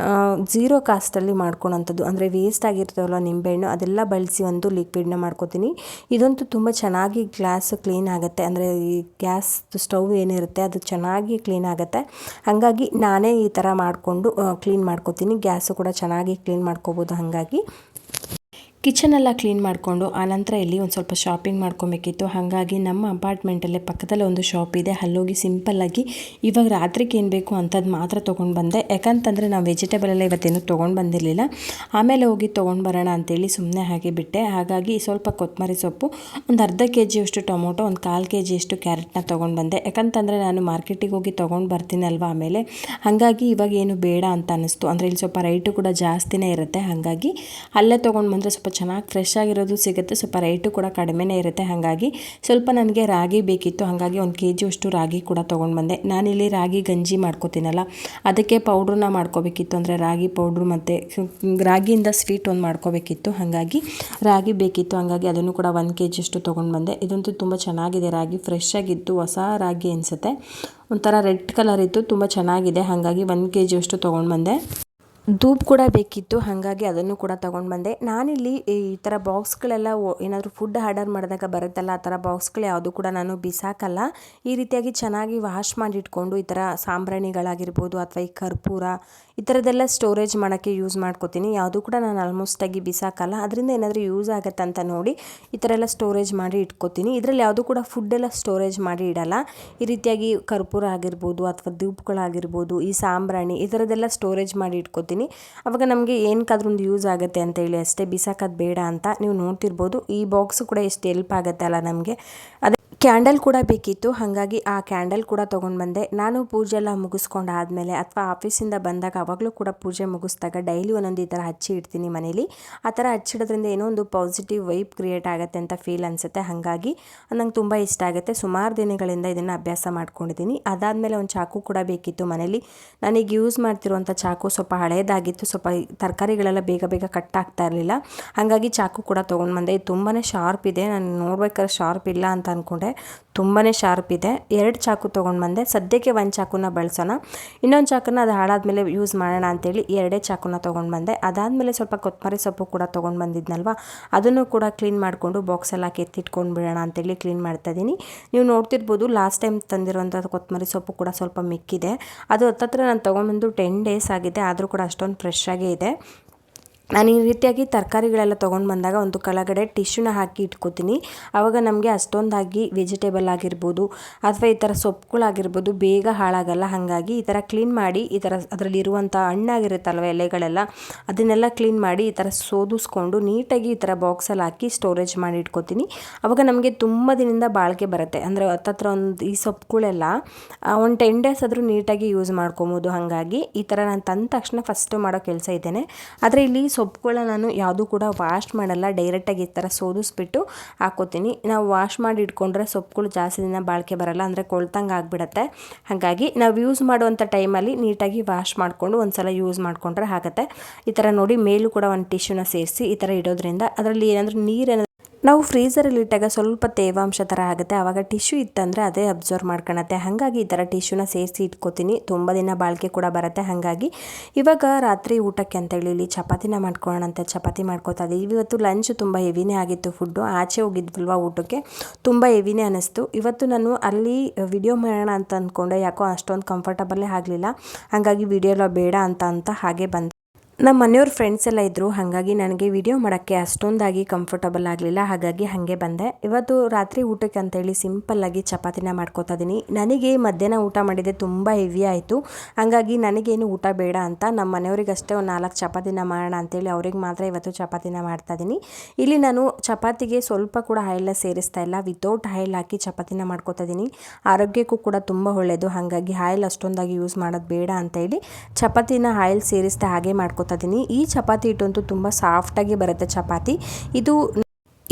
ಝೀರೋ ಕಾಸ್ಟಲ್ಲಿ ಮಾಡ್ಕೊಳೋಂಥದ್ದು, ಅಂದರೆ ವೇಸ್ಟ್ ಆಗಿರ್ತಾವಲ್ಲ ನಿಂಬೆಹಣ್ಣು ಅದೆಲ್ಲ ಬಳಸಿ ಒಂದು ಲಿಕ್ವಿಡ್ನ ಮಾಡ್ಕೋತೀನಿ. ಇದಂತೂ ತುಂಬ ಚೆನ್ನಾಗಿ ಗ್ಲಾಸ್ ಕ್ಲೀನ್ ಆಗುತ್ತೆ, ಅಂದರೆ ಈ ಗ್ಯಾಸ್ ಸ್ಟವ್ ಏನಿರುತ್ತೆ ಅದು ಚೆನ್ನಾಗಿ ಕ್ಲೀನ್ ಆಗುತ್ತೆ. ಹಾಗಾಗಿ ನಾನೇ ಈ ಥರ ಮಾಡಿಕೊಂಡು ಕ್ಲೀನ್ ಮಾಡ್ಕೋತೀನಿ. ಗ್ಯಾಸು ಕೂಡ ಚೆನ್ನಾಗಿ ಕ್ಲೀನ್ ಮಾಡ್ಕೋಬೋದು. ಹಾಗಾಗಿ ಕಿಚನೆಲ್ಲ ಕ್ಲೀನ್ ಮಾಡಿಕೊಂಡು ಆನಂತರ ಇಲ್ಲಿ ಒಂದು ಸ್ವಲ್ಪ ಶಾಪಿಂಗ್ ಮಾಡ್ಕೊಬೇಕಿತ್ತು. ಹಾಗಾಗಿ ನಮ್ಮ ಅಪಾರ್ಟ್ಮೆಂಟಲ್ಲೇ ಪಕ್ಕದಲ್ಲೇ ಒಂದು ಶಾಪ್ ಇದೆ, ಅಲ್ಲೋಗಿ ಸಿಂಪಲ್ಲಾಗಿ ಇವಾಗ ರಾತ್ರಿಗೆ ಏನು ಬೇಕು ಅಂಥದ್ದು ಮಾತ್ರ ತೊಗೊಂಡು ಬಂದೆ. ಯಾಕಂತಂದರೆ ನಾವು ವೆಜಿಟೇಬಲೆಲ್ಲ ಇವತ್ತೇನು ತೊಗೊಂಡು ಬಂದಿರಲಿಲ್ಲ, ಆಮೇಲೆ ಹೋಗಿ ತೊಗೊಂಡು ಬರೋಣ ಅಂತೇಳಿ ಸುಮ್ಮನೆ ಹಾಗೆ ಬಿಟ್ಟೆ. ಹಾಗಾಗಿ ಸ್ವಲ್ಪ ಕೊತ್ತಂಬರಿ ಸೊಪ್ಪು, ಒಂದು ಅರ್ಧ ಕೆಜಿಯಷ್ಟು ಟೊಮೊಟೊ, ಒಂದು 1/4 ಕೆಜಿಯಷ್ಟು ಕ್ಯಾರೆಟ್ನ ತೊಗೊಂಡು ಬಂದೆ. ಯಾಕಂತಂದರೆ ನಾನು ಮಾರ್ಕೆಟಿಗೆ ಹೋಗಿ ತೊಗೊಂಡು ಬರ್ತೀನಿ ಅಲ್ವಾ ಆಮೇಲೆ, ಹಾಗಾಗಿ ಇವಾಗ ಏನು ಬೇಡ ಅಂತ ಅನ್ನಿಸ್ತು. ಅಂದರೆ ಇಲ್ಲಿ ಸ್ವಲ್ಪ ರೈಟು ಕೂಡ ಜಾಸ್ತಿನೇ ಇರುತ್ತೆ, ಹಾಗಾಗಿ ಅಲ್ಲೇ ತೊಗೊಂಡು ಬಂದರೆ ಸ್ವಲ್ಪ ಚೆನ್ನಾಗಿ ಫ್ರೆಶ್ ಆಗಿರೋದು ಸಿಗುತ್ತೆ, ಸ್ವಲ್ಪ ರೈಟು ಕೂಡ ಕಡಿಮೆನೇ ಇರುತ್ತೆ. ಹಾಗಾಗಿ ಸ್ವಲ್ಪ ನನಗೆ ರಾಗಿ ಬೇಕಿತ್ತು, ಹಾಗಾಗಿ 1 ಕೆಜಿಯಷ್ಟು ರಾಗಿ ಕೂಡ ತೊಗೊಂಡು ಬಂದೆ. ನಾನಿಲ್ಲಿ ರಾಗಿ ಗಂಜಿ ಮಾಡ್ಕೋತೀನಲ್ಲ ಅದಕ್ಕೆ ಪೌಡ್ರನ್ನ ಮಾಡ್ಕೋಬೇಕಿತ್ತು, ಅಂದರೆ ರಾಗಿ ಪೌಡ್ರು ಮತ್ತು ರಾಗಿಯಿಂದ ಸ್ವೀಟ್ ಒಂದು ಮಾಡ್ಕೋಬೇಕಿತ್ತು. ಹಾಗಾಗಿ ರಾಗಿ ಬೇಕಿತ್ತು, ಹಾಗಾಗಿ ಅದನ್ನು ಕೂಡ 1 ಕೆಜಿಯಷ್ಟು ತೊಗೊಂಡು ಬಂದೆ. ಇದಂತೂ ತುಂಬ ಚೆನ್ನಾಗಿದೆ, ರಾಗಿ ಫ್ರೆಶ್ ಆಗಿತ್ತು, ಹೊಸ ರಾಗಿ ಅನಿಸುತ್ತೆ, ಒಂಥರ ರೆಡ್ ಕಲರ್ ಇತ್ತು, ತುಂಬ ಚೆನ್ನಾಗಿದೆ. ಹಾಗಾಗಿ 1 ಕೆಜಿಯಷ್ಟು ತೊಗೊಂಡು ಬಂದೆ. ಧೂಪ್ ಕೂಡ ಬೇಕಿತ್ತು, ಹಾಗಾಗಿ ಅದನ್ನು ಕೂಡ ತೊಗೊಂಡು ಬಂದೆ. ನಾನಿಲ್ಲಿ ಈ ಥರ ಬಾಕ್ಸ್ಗಳೆಲ್ಲ ಏನಾದರೂ ಫುಡ್ ಆರ್ಡರ್ ಮಾಡಿದಾಗ ಬರುತ್ತಲ್ಲ ಆ ಥರ ಬಾಕ್ಸ್ಗಳು ಯಾವುದು ಕೂಡ ನಾನು ಬಿಸಾಕಲ್ಲ. ಈ ರೀತಿಯಾಗಿ ಚೆನ್ನಾಗಿ ವಾಶ್ ಮಾಡಿಟ್ಕೊಂಡು ಈ ಥರ ಸಾಂಬ್ರಾಣಿಗಳಾಗಿರ್ಬೋದು ಅಥವಾ ಈ ಕರ್ಪೂರ ಈ ಥರದ್ದೆಲ್ಲ ಸ್ಟೋರೇಜ್ ಮಾಡೋಕ್ಕೆ ಯೂಸ್ ಮಾಡ್ಕೋತೀನಿ. ಯಾವುದು ಕೂಡ ನಾನು ಆಲ್ಮೋಸ್ಟಾಗಿ ಬಿಸಾಕಲ್ಲ, ಅದರಿಂದ ಏನಾದರೂ ಯೂಸ್ ಆಗುತ್ತೆ ಅಂತ ನೋಡಿ ಈ ಥರ ಎಲ್ಲ ಸ್ಟೋರೇಜ್ ಮಾಡಿ ಇಟ್ಕೋತೀನಿ. ಇದರಲ್ಲಿ ಯಾವುದು ಕೂಡ ಫುಡ್ಡೆಲ್ಲ ಸ್ಟೋರೇಜ್ ಮಾಡಿ ಇಡಲ್ಲ. ಈ ರೀತಿಯಾಗಿ ಕರ್ಪೂರ ಆಗಿರ್ಬೋದು ಅಥವಾ ಧೂಪಗಳಾಗಿರ್ಬೋದು, ಈ ಸಾಂಬ್ರಾಣಿ ಈ ಥರದ್ದೆಲ್ಲ ಸ್ಟೋರೇಜ್ ಮಾಡಿ ಇಟ್ಕೋತೀನಿ. ಆವಾಗ ನಮಗೆ ಏನಕ್ಕಾದ್ರೂ ಒಂದು ಯೂಸ್ ಆಗುತ್ತೆ ಅಂತೇಳಿ ಅಷ್ಟೇ, ಬಿಸಾಕೋದು ಬೇಡ ಅಂತ. ನೀವು ನೋಡ್ತಿರ್ಬೋದು ಈ ಬಾಕ್ಸು ಕೂಡ ಎಷ್ಟು ಹೆಲ್ಪ್ ಆಗುತ್ತೆ ಅಲ್ಲ ನಮಗೆ. ಅದೇ ಕ್ಯಾಂಡಲ್ ಕೂಡ ಬೇಕಿತ್ತು, ಹಾಗಾಗಿ ಆ ಕ್ಯಾಂಡಲ್ ಕೂಡ ತೊಗೊಂಡು ಬಂದೆ. ನಾನು ಪೂಜೆ ಎಲ್ಲ ಮುಗಿಸ್ಕೊಂಡು ಆದಮೇಲೆ ಅಥವಾ ಆಫೀಸಿಂದ ಬಂದಾಗ ಅವಾಗಲೂ ಕೂಡ ಪೂಜೆ ಮುಗಿಸಿದಾಗ ಡೈಲಿ ಒಂದೊಂದು ಈ ಥರ ಹಚ್ಚಿ ಇಡ್ತೀನಿ ಮನೇಲಿ. ಆ ಥರ ಹಚ್ಚಿಡೋದ್ರಿಂದ ಏನೋ ಒಂದು ಪಾಸಿಟಿವ್ ವೈಬ್ ಕ್ರಿಯೇಟ್ ಆಗುತ್ತೆ ಅಂತ ಫೀಲ್ ಅನಿಸುತ್ತೆ. ಹಾಗಾಗಿ ನಂಗೆ ತುಂಬ ಇಷ್ಟ ಆಗುತ್ತೆ. ಸುಮಾರು ದಿನಗಳಿಂದ ಇದನ್ನು ಅಭ್ಯಾಸ ಮಾಡ್ಕೊಂಡಿದ್ದೀನಿ. ಅದಾದಮೇಲೆ ಒಂದು ಚಾಕು ಕೂಡ ಬೇಕಿತ್ತು ಮನೇಲಿ. ನಾನೀಗ ಯೂಸ್ ಮಾಡ್ತಿರುವಂಥ ಚಾಕು ಸ್ವಲ್ಪ ಹಳೇದಾಗಿತ್ತು, ಸ್ವಲ್ಪ ತರಕಾರಿಗಳೆಲ್ಲ ಬೇಗ ಬೇಗ ಕಟ್ ಆಗ್ತಾ ಇರಲಿಲ್ಲ, ಹಾಗಾಗಿ ಚಾಕು ಕೂಡ ತೊಗೊಂಡು ಬಂದೆ. ಇದು ತುಂಬಾ ಶಾರ್ಪ್ ಇದೆ, ನಾನು ನೋಡ್ಬೇಕಾದ್ರೆ ಶಾರ್ಪ್ ಇಲ್ಲ ಅಂತ ಅಂದ್ಕೊಂಡೆ, ತುಂಬಾ ಶಾರ್ಪ್ ಇದೆ. 2 ಚಾಕು ತೊಗೊಂಡು ಬಂದೆ. ಸದ್ಯಕ್ಕೆ 1 ಚಾಕುನ ಬಳಸೋಣ, ಇನ್ನೊಂದು ಚಾಕುನ ಅದು ಹಾಳಾದ್ಮೇಲೆ ಯೂಸ್ ಮಾಡೋಣ ಅಂತೇಳಿ 2 ಚಾಕುನ ತೊಗೊಂಡು ಬಂದೆ. ಅದಾದಮೇಲೆ ಸ್ವಲ್ಪ ಕೊತ್ತಂಬರಿ ಸೊಪ್ಪು ಕೂಡ ತೊಗೊಂಡು ಬಂದಿದ್ನಲ್ವ, ಅದನ್ನು ಕೂಡ ಕ್ಲೀನ್ ಮಾಡಿಕೊಂಡು ಬಾಕ್ಸೆಲ್ಲ ಕೆತ್ತಿಟ್ಕೊಂಡು ಬಿಡೋಣ ಅಂತೇಳಿ ಕ್ಲೀನ್ ಮಾಡ್ತಾಯಿದ್ದೀನಿ. ನೀವು ನೋಡ್ತಿರ್ಬೋದು ಲಾಸ್ಟ್ ಟೈಮ್ ತಂದಿರುವಂಥ ಕೊತ್ತಂಬರಿ ಸೊಪ್ಪು ಕೂಡ ಸ್ವಲ್ಪ ಮಿಕ್ಕಿದೆ. ಅದು ಹತ್ತತ್ರ ನಾನು ತೊಗೊಂಡ್ಬಂದು 10 ಡೇಸ್ ಆಗಿದೆ, ಆದರೂ ಕೂಡ ಅಷ್ಟೊಂದು ಫ್ರೆಶ್ ಆಗೇ ಇದೆ. ನಾನು ಈ ರೀತಿಯಾಗಿ ತರಕಾರಿಗಳೆಲ್ಲ ತೊಗೊಂಡು ಬಂದಾಗ ಒಂದು ಕೆಳಗಡೆ ಟಿಶ್ಯೂನ ಹಾಕಿ ಇಟ್ಕೋತೀನಿ. ಆವಾಗ ನಮಗೆ ಅಷ್ಟೊಂದಾಗಿ ವೆಜಿಟೇಬಲ್ ಆಗಿರ್ಬೋದು ಅಥವಾ ಈ ಥರ ಸೊಪ್ಪುಗಳಾಗಿರ್ಬೋದು ಬೇಗ ಹಾಳಾಗಲ್ಲ. ಹಾಗಾಗಿ ಈ ಥರ ಕ್ಲೀನ್ ಮಾಡಿ ಈ ಥರ ಅದರಲ್ಲಿರುವಂಥ ಹಣ್ಣಾಗಿರುತ್ತಲ್ವ ಎಲೆಗಳೆಲ್ಲ ಅದನ್ನೆಲ್ಲ ಕ್ಲೀನ್ ಮಾಡಿ ಈ ಥರ ಸೋದಿಸ್ಕೊಂಡು ನೀಟಾಗಿ ಈ ಥರ ಬಾಕ್ಸಲ್ಲಿ ಹಾಕಿ ಸ್ಟೋರೇಜ್ ಮಾಡಿ ಇಟ್ಕೋತೀನಿ. ಆವಾಗ ನಮಗೆ ತುಂಬ ದಿನದಿಂದ ಬಾಳಿಕೆ ಬರುತ್ತೆ. ಅಂದರೆ ಹತ್ತತ್ರ ಒಂದು ಈ ಸೊಪ್ಪುಗಳೆಲ್ಲ ಒಂದು 10 ಡೇಸ್ ಆದರೂ ನೀಟಾಗಿ ಯೂಸ್ ಮಾಡ್ಕೊಬೋದು. ಹಾಗಾಗಿ ಈ ಥರ ನಾನು ತಂದ ತಕ್ಷಣ ಫಸ್ಟು ಮಾಡೋ ಕೆಲಸ ಇದ್ದೇನೆ. ಆದರೆ ಇಲ್ಲಿ ಸೊಪ್ಪುಗಳನ್ನ ನಾನು ಯಾವುದೂ ಕೂಡ ವಾಶ್ ಮಾಡಲ್ಲ, ಡೈರೆಕ್ಟಾಗಿ ಈ ಥರ ಸೋದಿಸ್ಬಿಟ್ಟು ಹಾಕೋತೀನಿ. ನಾವು ವಾಶ್ ಮಾಡಿ ಇಟ್ಕೊಂಡ್ರೆ ಸೊಪ್ಪುಗಳು ಜಾಸ್ತಿ ದಿನ ಬಾಳಿಕೆ ಬರಲ್ಲ, ಅಂದರೆ ಕೊಳ್ತಂಗೆ ಆಗಿಬಿಡತ್ತೆ. ಹಾಗಾಗಿ ನಾವು ಯೂಸ್ ಮಾಡುವಂಥ ಟೈಮಲ್ಲಿ ನೀಟಾಗಿ ವಾಶ್ ಮಾಡಿಕೊಂಡು ಒಂದು ಸಲ ಯೂಸ್ ಮಾಡಿಕೊಂಡ್ರೆ ಆಗುತ್ತೆ. ಈ ಥರ ನೋಡಿ ಮೇಲೂ ಕೂಡ ಒಂದು ಟಿಶ್ಯೂನ ಸೇರಿಸಿ ಈ ಥರ ಇಡೋದ್ರಿಂದ ಅದರಲ್ಲಿ ಏನಾದರೂ ನೀರೇನಾದರೂ ನಾವು ಫ್ರೀಝರಲ್ಲಿ ಇಟ್ಟಾಗ ಸ್ವಲ್ಪ ತೇವಾಂಶ ಥರ ಆಗುತ್ತೆ, ಆವಾಗ ಟಿಶ್ಯೂ ಇತ್ತಂದರೆ ಅದೇ ಅಬ್ಸರ್ವ್ ಮಾಡ್ಕೊಳತ್ತೆ. ಹಾಗಾಗಿ ಈ ಥರ ಟಿಶ್ಯೂನ ಸೇರಿಸಿ ಇಟ್ಕೋತೀನಿ, ತುಂಬ ದಿನ ಬಾಳಿಕೆ ಕೂಡ ಬರುತ್ತೆ. ಹಾಗಾಗಿ ಇವಾಗ ರಾತ್ರಿ ಊಟಕ್ಕೆ ಅಂತೇಳಿ ಇಲ್ಲಿ ಚಪಾತಿನ ಮಾಡ್ಕೊಳ್ಳೋಣ ಅಂತ ಚಪಾತಿ ಮಾಡ್ಕೋತಾ ಇದ್ದೀವಿ. ಇವತ್ತು ಲಂಚ್ ತುಂಬ ಹೆವಿನೇ ಆಗಿತ್ತು ಫುಡ್ಡು, ಆಚೆ ಹೋಗಿದ್ವಲ್ವ ಊಟಕ್ಕೆ, ತುಂಬ ಹೆವಿನೇ ಅನ್ನಿಸ್ತು. ಇವತ್ತು ನಾನು ಅಲ್ಲಿ ವಿಡಿಯೋ ಮಾಡೋಣ ಅಂತ ಅಂದ್ಕೊಂಡೆ, ಯಾಕೋ ಅಷ್ಟೊಂದು ಕಂಫರ್ಟಬಲ್ಲೇ ಆಗಲಿಲ್ಲ. ಹಾಗಾಗಿ ವಿಡಿಯೋ ಎಲ್ಲ ಬೇಡ ಅಂತ ಹಾಗೆ ಬಂದೆ. ನಮ್ಮ ಮನೆಯವ್ರ ಫ್ರೆಂಡ್ಸ್ ಎಲ್ಲ ಇದ್ದರು, ಹಾಗಾಗಿ ನನಗೆ ವಿಡಿಯೋ ಮಾಡೋಕ್ಕೆ ಅಷ್ಟೊಂದಾಗಿ ಕಂಫರ್ಟಬಲ್ ಆಗಲಿಲ್ಲ, ಹಾಗಾಗಿ ಹಾಗೆ ಬಂದೆ. ಇವತ್ತು ರಾತ್ರಿ ಊಟಕ್ಕೆ ಅಂತೇಳಿ ಸಿಂಪಲ್ಲಾಗಿ ಚಪಾತಿನ ಮಾಡ್ಕೋತಾ ಇದ್ದೀನಿ. ನನಗೆ ಮಧ್ಯಾಹ್ನ ಊಟ ಮಾಡಿದೆ ತುಂಬ ಹೆವಿ ಆಯಿತು, ಹಾಗಾಗಿ ನನಗೇನು ಊಟ ಬೇಡ ಅಂತ ನಮ್ಮ ಮನೆಯವರಿಗಷ್ಟೇ ಒಂದು 4 ಚಪಾತಿನ ಮಾಡೋಣ ಅಂತೇಳಿ ಅವ್ರಿಗೆ ಮಾತ್ರ ಇವತ್ತು ಚಪಾತಿನ ಮಾಡ್ತಾಯಿದ್ದೀನಿ. ಇಲ್ಲಿ ನಾನು ಚಪಾತಿಗೆ ಸ್ವಲ್ಪ ಕೂಡ ಆಯಿಲ್ನ ಸೇರಿಸ್ತಾ ಇಲ್ಲ, ವಿತೌಟ್ ಆಯಿಲ್ ಹಾಕಿ ಚಪಾತಿನ ಮಾಡ್ಕೋತಾ ಇದ್ದೀನಿ. ಆರೋಗ್ಯಕ್ಕೂ ಕೂಡ ತುಂಬ ಒಳ್ಳೆಯದು, ಹಾಗಾಗಿ ಆಯಿಲ್ ಅಷ್ಟೊಂದಾಗಿ ಯೂಸ್ ಮಾಡೋದು ಬೇಡ ಅಂತೇಳಿ ಚಪಾತಿನ ಆಯಿಲ್ ಸೇರಿಸ್ತಾ ಹಾಗೆ ಮಾಡ್ಕೋತಾ ಇದ್ದೀನಿ. ಈ ಚಪಾತಿ ಹಿಟ್ಟಂತೂ ತುಂಬ ಸಾಫ್ಟಾಗಿ ಬರುತ್ತೆ ಚಪಾತಿ. ಇದು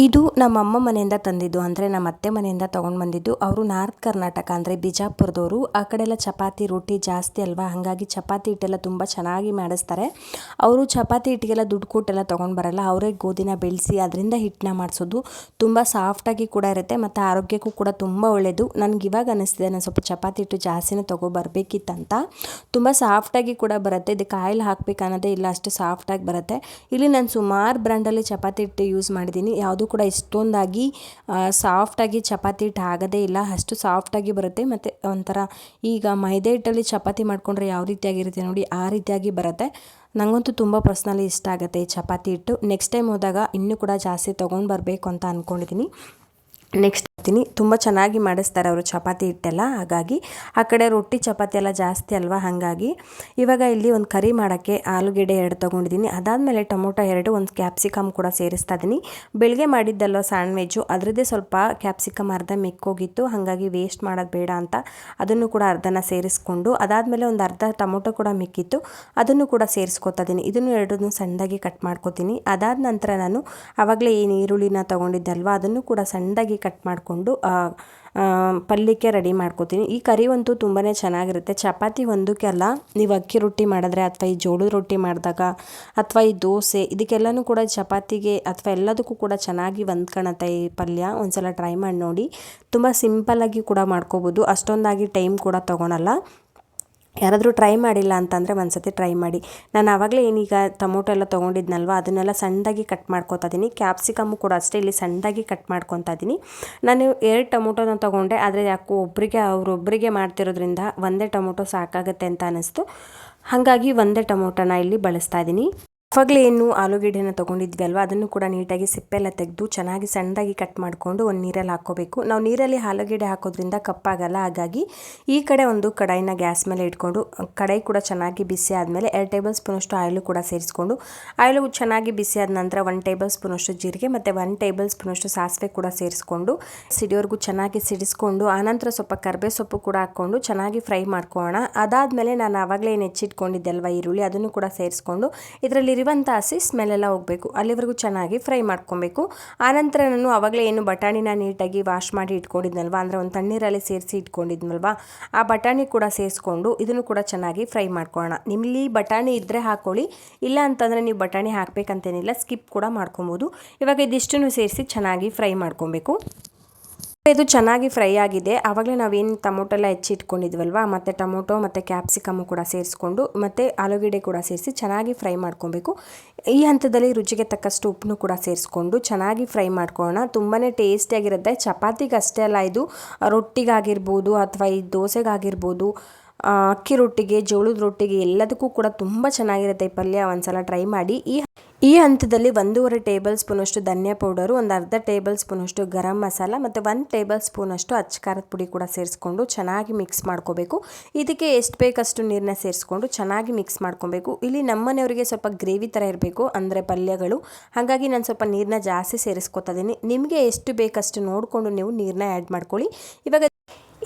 ಇದು ನಮ್ಮಮ್ಮ ಮನೆಯಿಂದ ತಂದಿದ್ದು, ಅಂದರೆ ನಮ್ಮ ಅತ್ತೆ ಮನೆಯಿಂದ ತೊಗೊಂಡು ಬಂದಿದ್ದು. ಅವರು ನಾರ್ತ್ ಕರ್ನಾಟಕ ಅಂದರೆ ಬಿಜಾಪುರದವರು. ಆ ಕಡೆ ಎಲ್ಲ ಚಪಾತಿ ರೊಟ್ಟಿ ಜಾಸ್ತಿ ಅಲ್ವಾ, ಹಾಗಾಗಿ ಚಪಾತಿ ಹಿಟ್ಟೆಲ್ಲ ತುಂಬ ಚೆನ್ನಾಗಿ ಮಾಡಿಸ್ತಾರೆ. ಅವರು ಚಪಾತಿ ಹಿಟ್ಟಿಗೆಲ್ಲ ದುಡ್ಡು ಕೊಟ್ಟೆಲ್ಲ ತೊಗೊಂಡು ಬರಲ್ಲ, ಅವರೇ ಗೋಧಿನ ಬೆಳೆಸಿ ಅದರಿಂದ ಹಿಟ್ಟನ್ನ ಮಾಡಿಸೋದು. ತುಂಬ ಸಾಫ್ಟಾಗಿ ಕೂಡ ಇರುತ್ತೆ ಮತ್ತು ಆರೋಗ್ಯಕ್ಕೂ ಕೂಡ ತುಂಬ ಒಳ್ಳೆಯದು. ನನಗೆ ಇವಾಗ ಅನ್ನಿಸ್ತಿದೆ ನಾನು ಸ್ವಲ್ಪ ಚಪಾತಿ ಹಿಟ್ಟು ಜಾಸ್ತಿನೇ ತೊಗೊಬರ್ಬೇಕಿತ್ತಂತ. ತುಂಬ ಸಾಫ್ಟಾಗಿ ಕೂಡ ಬರುತ್ತೆ, ಇದಕ್ಕೆ ಆಯಿಲ್ ಹಾಕಬೇಕು ಅನ್ನೋದೇ ಇಲ್ಲ, ಅಷ್ಟು ಸಾಫ್ಟಾಗಿ ಬರುತ್ತೆ. ಇಲ್ಲಿ ನಾನು ಸುಮಾರು ಬ್ರ್ಯಾಂಡಲ್ಲಿ ಚಪಾತಿ ಹಿಟ್ಟು ಯೂಸ್ ಮಾಡಿದ್ದೀನಿ, ಯಾವುದು ಕೂಡ ಇಷ್ಟೊಂದಾಗಿ ಸಾಫ್ಟಾಗಿ ಚಪಾತಿ ಹಿಟ್ಟು ಆಗೋದೇ ಇಲ್ಲ, ಅಷ್ಟು ಸಾಫ್ಟಾಗಿ ಬರುತ್ತೆ. ಮತ್ತು ಒಂಥರ ಈಗ ಮೈದೆ ಹಿಟ್ಟಲ್ಲಿ ಚಪಾತಿ ಮಾಡಿಕೊಂಡ್ರೆ ಯಾವ ರೀತಿಯಾಗಿರುತ್ತೆ ನೋಡಿ, ಆ ರೀತಿಯಾಗಿ ಬರುತ್ತೆ. ನನಗಂತೂ ತುಂಬ ಪರ್ಸ್ನಲಿ ಇಷ್ಟ ಆಗುತ್ತೆ ಈ ಚಪಾತಿ ಹಿಟ್ಟು. ನೆಕ್ಸ್ಟ್ ಟೈಮ್ ಹೋದಾಗ ಇನ್ನೂ ಕೂಡ ಜಾಸ್ತಿ ತೊಗೊಂಡು ಬರಬೇಕು ಅಂತ ಅಂದ್ಕೊಂಡಿದ್ದೀನಿ. ನೆಕ್ಸ್ಟ್ ತುಂಬ ಚೆನ್ನಾಗಿ ಮಾಡಿಸ್ತಾರೆ ಅವರು ಚಪಾತಿ ಹಿಟ್ಟೆಲ್ಲ, ಹಾಗಾಗಿ ಆ ಕಡೆ ರೊಟ್ಟಿ ಚಪಾತಿ ಎಲ್ಲ ಜಾಸ್ತಿ ಅಲ್ವಾ, ಹಾಗಾಗಿ ಇವಾಗ ಇಲ್ಲಿ ಒಂದು ಕರಿ ಮಾಡೋಕ್ಕೆ ಆಲೂಗೆಡ್ಡೆ 2 ತೊಗೊಂಡಿದ್ದೀನಿ. ಅದಾದಮೇಲೆ ಟೊಮೊಟೊ 2, ಒಂದು ಕ್ಯಾಪ್ಸಿಕಮ್ ಕೂಡ ಸೇರಿಸ್ತಾ ಇದ್ದೀನಿ. ಬೆಳಗ್ಗೆ ಮಾಡಿದ್ದಲ್ವ ಸ್ಯಾಂಡ್ವಿಚ್ಚು, ಅದರದ್ದೇ ಸ್ವಲ್ಪ ಕ್ಯಾಪ್ಸಿಕಮ್ ಅರ್ಧ ಮಿಕ್ಕೋಗಿತ್ತು, ಹಾಗಾಗಿ ವೇಸ್ಟ್ ಮಾಡೋದು ಬೇಡ ಅಂತ ಅದನ್ನು ಕೂಡ ಅರ್ಧನ ಸೇರಿಸ್ಕೊಂಡು, ಅದಾದಮೇಲೆ ಒಂದು ಅರ್ಧ ಟೊಮೊಟೊ ಕೂಡ ಮಿಕ್ಕಿತ್ತು, ಅದನ್ನು ಕೂಡ ಸೇರಿಸ್ಕೊತಾ ಇದ್ದೀನಿ. ಇದನ್ನು 2 ಸಣ್ಣದಾಗಿ ಕಟ್ ಮಾಡ್ಕೊತೀನಿ. ಅದಾದ ನಂತರ ನಾನು ಆವಾಗಲೇ ಏನು ಈರುಳ್ಳಿನ ತೊಗೊಂಡಿದ್ದಲ್ವ ಅದನ್ನು ಕೂಡ ಸಣ್ಣದಾಗಿ ಕಟ್ ಮಾಡಿಕೊಂಡು ಪಲ್ಯಕ್ಕೆ ರೆಡಿ ಮಾಡ್ಕೋತೀನಿ. ಈ ಕರಿ ಅಂತೂ ತುಂಬಾ ಚೆನ್ನಾಗಿರುತ್ತೆ. ಚಪಾತಿ ಒಂದಕ್ಕೆಲ್ಲ ನೀವು ಅಕ್ಕಿ ರೊಟ್ಟಿ ಮಾಡಿದ್ರೆ ಅಥವಾ ಈ ಜೋಳದ ರೊಟ್ಟಿ ಮಾಡಿದಾಗ ಅಥವಾ ಈ ದೋಸೆ ಇದಕ್ಕೆಲ್ಲನೂ ಕೂಡ ಚಪಾತಿಗೆ ಅಥವಾ ಎಲ್ಲದಕ್ಕೂ ಕೂಡ ಚೆನ್ನಾಗಿ ಹೊಂದ್ಕೊಳುತ್ತೆ ಈ ಪಲ್ಯ. ಒಂದ್ಸಲ ಟ್ರೈ ಮಾಡಿ ನೋಡಿ, ತುಂಬ ಸಿಂಪಲ್ಲಾಗಿ ಕೂಡ ಮಾಡ್ಕೋಬೋದು, ಅಷ್ಟೊಂದಾಗಿ ಟೈಮ್ ಕೂಡ ತೊಗೊಳಲ್ಲ. ಯಾರಾದರೂ ಟ್ರೈ ಮಾಡಿಲ್ಲ ಅಂತಂದರೆ ಒಂದ್ಸತಿ ಟ್ರೈ ಮಾಡಿ. ನಾನು ಆವಾಗಲೇ ಏನೀಗ ಟೊಮೊಟೊ ಎಲ್ಲ ತೊಗೊಂಡಿದ್ನಲ್ವ ಅದನ್ನೆಲ್ಲ ಸಣ್ಣದಾಗಿ ಕಟ್ ಮಾಡ್ಕೊತಾ ಇದ್ದೀನಿ. ಕ್ಯಾಪ್ಸಿಕಮ್ಮು ಕೂಡ ಅಷ್ಟೇ ಇಲ್ಲಿ ಸಣ್ಣದಾಗಿ ಕಟ್ ಮಾಡ್ಕೊತಾ ಇದ್ದೀನಿ. ನಾನು 2 ಟೊಮೊಟೊನ ತೊಗೊಂಡೆ, ಆದರೆ ಯಾಕೋ ಅವರೊಬ್ಬರಿಗೆ ಮಾಡ್ತಿರೋದ್ರಿಂದ ಒಂದೇ ಟೊಮೊಟೊ ಸಾಕಾಗುತ್ತೆ ಅಂತ ಅನ್ನಿಸ್ತು, ಹಾಗಾಗಿ ಒಂದೇ ಟೊಮೊಟೊನ ಇಲ್ಲಿ ಬಳಸ್ತಾ ಇದ್ದೀನಿ. ಆವಾಗಲೇ ಏನು ಆಲೂಗೆಡ್ಡೆನ ತೊಗೊಂಡಿದ್ವಿ ಅಲ್ವಾ ಅದನ್ನು ಕೂಡ ನೀಟಾಗಿ ಸಿಪ್ಪೆಲ್ಲ ತೆಗೆದು ಚೆನ್ನಾಗಿ ಸಣ್ಣದಾಗಿ ಕಟ್ ಮಾಡಿಕೊಂಡು ಒಂದು ನೀರಲ್ಲಿ ಹಾಕ್ಕೋಬೇಕು. ನಾವು ನೀರಲ್ಲಿ ಆಲೂಗೆಡ್ಡೆ ಹಾಕೋದ್ರಿಂದ ಕಪ್ಪಾಗಲ್ಲ, ಹಾಗಾಗಿ ಈ ಕಡೆ ಒಂದು ಕಡಾಯಿನ ಗ್ಯಾಸ್ ಮೇಲೆ ಇಟ್ಕೊಂಡು ಕಡಾಯಿ ಕೂಡ ಚೆನ್ನಾಗಿ ಬಿಸಿ ಆದಮೇಲೆ 2 ಟೇಬಲ್ ಸ್ಪೂನಷ್ಟು ಆಯಿಲು ಕೂಡ ಸೇರಿಸ್ಕೊಂಡು, ಆಯಿಲು ಚೆನ್ನಾಗಿ ಬಿಸಿ ಆದ ನಂತರ 1 ಟೇಬಲ್ ಸ್ಪೂನಷ್ಟು ಜೀರಿಗೆ ಮತ್ತು 1 ಟೇಬಲ್ ಸ್ಪೂನಷ್ಟು ಸಾಸಿವೆ ಕೂಡ ಸೇರಿಸ್ಕೊಂಡು ಸಿಡಿಯೋವರೆಗೂ ಚೆನ್ನಾಗಿ ಸಿಡಿಸ್ಕೊಂಡು, ಆನಂತರ ಸ್ವಲ್ಪ ಕರಿಬೇವು ಸೊಪ್ಪು ಕೂಡ ಹಾಕ್ಕೊಂಡು ಚೆನ್ನಾಗಿ ಫ್ರೈ ಮಾಡ್ಕೊಳ್ಳೋಣ. ಅದಾದಮೇಲೆ ನಾನು ಆವಾಗಲೇ ಏನು ಹೆಚ್ಚಿಟ್ಕೊಂಡಿದ್ದೆಲ್ವ ಈರುಳ್ಳಿ ಅದನ್ನು ಕೂಡ ಸೇರಿಸ್ಕೊಂಡು ಇದರಲ್ಲಿ ಇರುವಂಥ ಹಸಿ ಸ್ಮೆಲ್ಲೆಲ್ಲ ಹೋಗಬೇಕು, ಅಲ್ಲಿವರೆಗೂ ಚೆನ್ನಾಗಿ ಫ್ರೈ ಮಾಡ್ಕೊಬೇಕು. ಆನಂತರ ನಾನು ಆವಾಗಲೇ ಏನು ಬಟಾಣಿನ ನೀಟಾಗಿ ವಾಶ್ ಮಾಡಿ ಇಟ್ಕೊಂಡಿದ್ನಲ್ವ, ಅಂದರೆ ಒಂದು ತಣ್ಣೀರಲ್ಲಿ ಸೇರಿಸಿ ಇಟ್ಕೊಂಡಿದ್ನಲ್ವ ಆ ಬಟಾಣಿ ಕೂಡ ಸೇರಿಸ್ಕೊಂಡು ಇದನ್ನು ಕೂಡ ಚೆನ್ನಾಗಿ ಫ್ರೈ ಮಾಡ್ಕೊಳ್ಳೋಣ. ನಿಮ್ಮಲ್ಲಿ ಬಟಾಣಿ ಇದ್ದರೆ ಹಾಕ್ಕೊಳ್ಳಿ, ಇಲ್ಲ ಅಂತಂದರೆ ನೀವು ಬಟಾಣಿ ಹಾಕಬೇಕಂತೇನಿಲ್ಲ, ಸ್ಕಿಪ್ ಕೂಡ ಮಾಡ್ಕೊಬೋದು. ಇವಾಗ ಇದಿಷ್ಟನ್ನು ಸೇರಿಸಿ ಚೆನ್ನಾಗಿ ಫ್ರೈ ಮಾಡ್ಕೊಬೇಕು. ಇದು ಚೆನ್ನಾಗಿ ಫ್ರೈ ಆಗಿದೆ. ಆವಾಗಲೇ ನಾವೇನು ಟೊಮೊಟೊ ಎಲ್ಲ ಹೆಚ್ಚಿಟ್ಕೊಂಡಿದ್ವಲ್ವ, ಮತ್ತು ಟೊಮೊಟೊ ಮತ್ತು ಕ್ಯಾಪ್ಸಿಕಮ್ಮು ಕೂಡ ಸೇರಿಸ್ಕೊಂಡು ಮತ್ತು ಆಲೂಗೆಡ್ಡೆ ಕೂಡ ಸೇರಿಸಿ ಚೆನ್ನಾಗಿ ಫ್ರೈ ಮಾಡ್ಕೊಬೇಕು. ಈ ಹಂತದಲ್ಲಿ ರುಚಿಗೆ ತಕ್ಕಷ್ಟು ಉಪ್ಪನ್ನು ಕೂಡ ಸೇರಿಸ್ಕೊಂಡು ಚೆನ್ನಾಗಿ ಫ್ರೈ ಮಾಡ್ಕೊಳ್ಳೋಣ. ತುಂಬಾ ಟೇಸ್ಟಿಯಾಗಿರುತ್ತೆ. ಚಪಾತಿಗೆ ಅಷ್ಟೇ ಅಲ್ಲ, ಇದು ರೊಟ್ಟಿಗಾಗಿರ್ಬೋದು ಅಥವಾ ಈ ದೋಸೆಗಾಗಿರ್ಬೋದು, ಅಕ್ಕಿ ರೊಟ್ಟಿಗೆ, ಜೋಳದ ರೊಟ್ಟಿಗೆ ಎಲ್ಲದಕ್ಕೂ ಕೂಡ ತುಂಬ ಚೆನ್ನಾಗಿರುತ್ತೆ ಈ ಪಲ್ಯ. ಒಂದ್ಸಲ ಟ್ರೈ ಮಾಡಿ. ಈ ಹಂತದಲ್ಲಿ 1.5 ಟೇಬಲ್ ಸ್ಪೂನಷ್ಟು ಧನಿಯಾ ಪೌಡರು, ಒಂದು ಅರ್ಧ ಟೇಬಲ್ ಸ್ಪೂನಷ್ಟು ಗರಂ ಮಸಾಲ ಮತ್ತು 1 ಟೇಬಲ್ ಸ್ಪೂನಷ್ಟು ಅಚ್ಚ ಖಾರದ ಪುಡಿ ಕೂಡ ಸೇರಿಸ್ಕೊಂಡು ಚೆನ್ನಾಗಿ ಮಿಕ್ಸ್ ಮಾಡ್ಕೋಬೇಕು. ಇದಕ್ಕೆ ಎಷ್ಟು ಬೇಕಷ್ಟು ನೀರನ್ನ ಸೇರಿಸ್ಕೊಂಡು ಚೆನ್ನಾಗಿ ಮಿಕ್ಸ್ ಮಾಡ್ಕೊಬೇಕು. ಇಲ್ಲಿ ನಮ್ಮನೆಯವರಿಗೆ ಸ್ವಲ್ಪ ಗ್ರೇವಿ ಥರ ಇರಬೇಕು ಅಂದರೆ ಪಲ್ಯಗಳು, ಹಾಗಾಗಿ ನಾನು ಸ್ವಲ್ಪ ನೀರನ್ನ ಜಾಸ್ತಿ ಸೇರಿಸ್ಕೊತಾ ಇದ್ದೀನಿ. ನಿಮಗೆ ಎಷ್ಟು ಬೇಕಷ್ಟು ನೋಡಿಕೊಂಡು ನೀವು ನೀರನ್ನ ಆ್ಯಡ್ ಮಾಡ್ಕೊಳ್ಳಿ.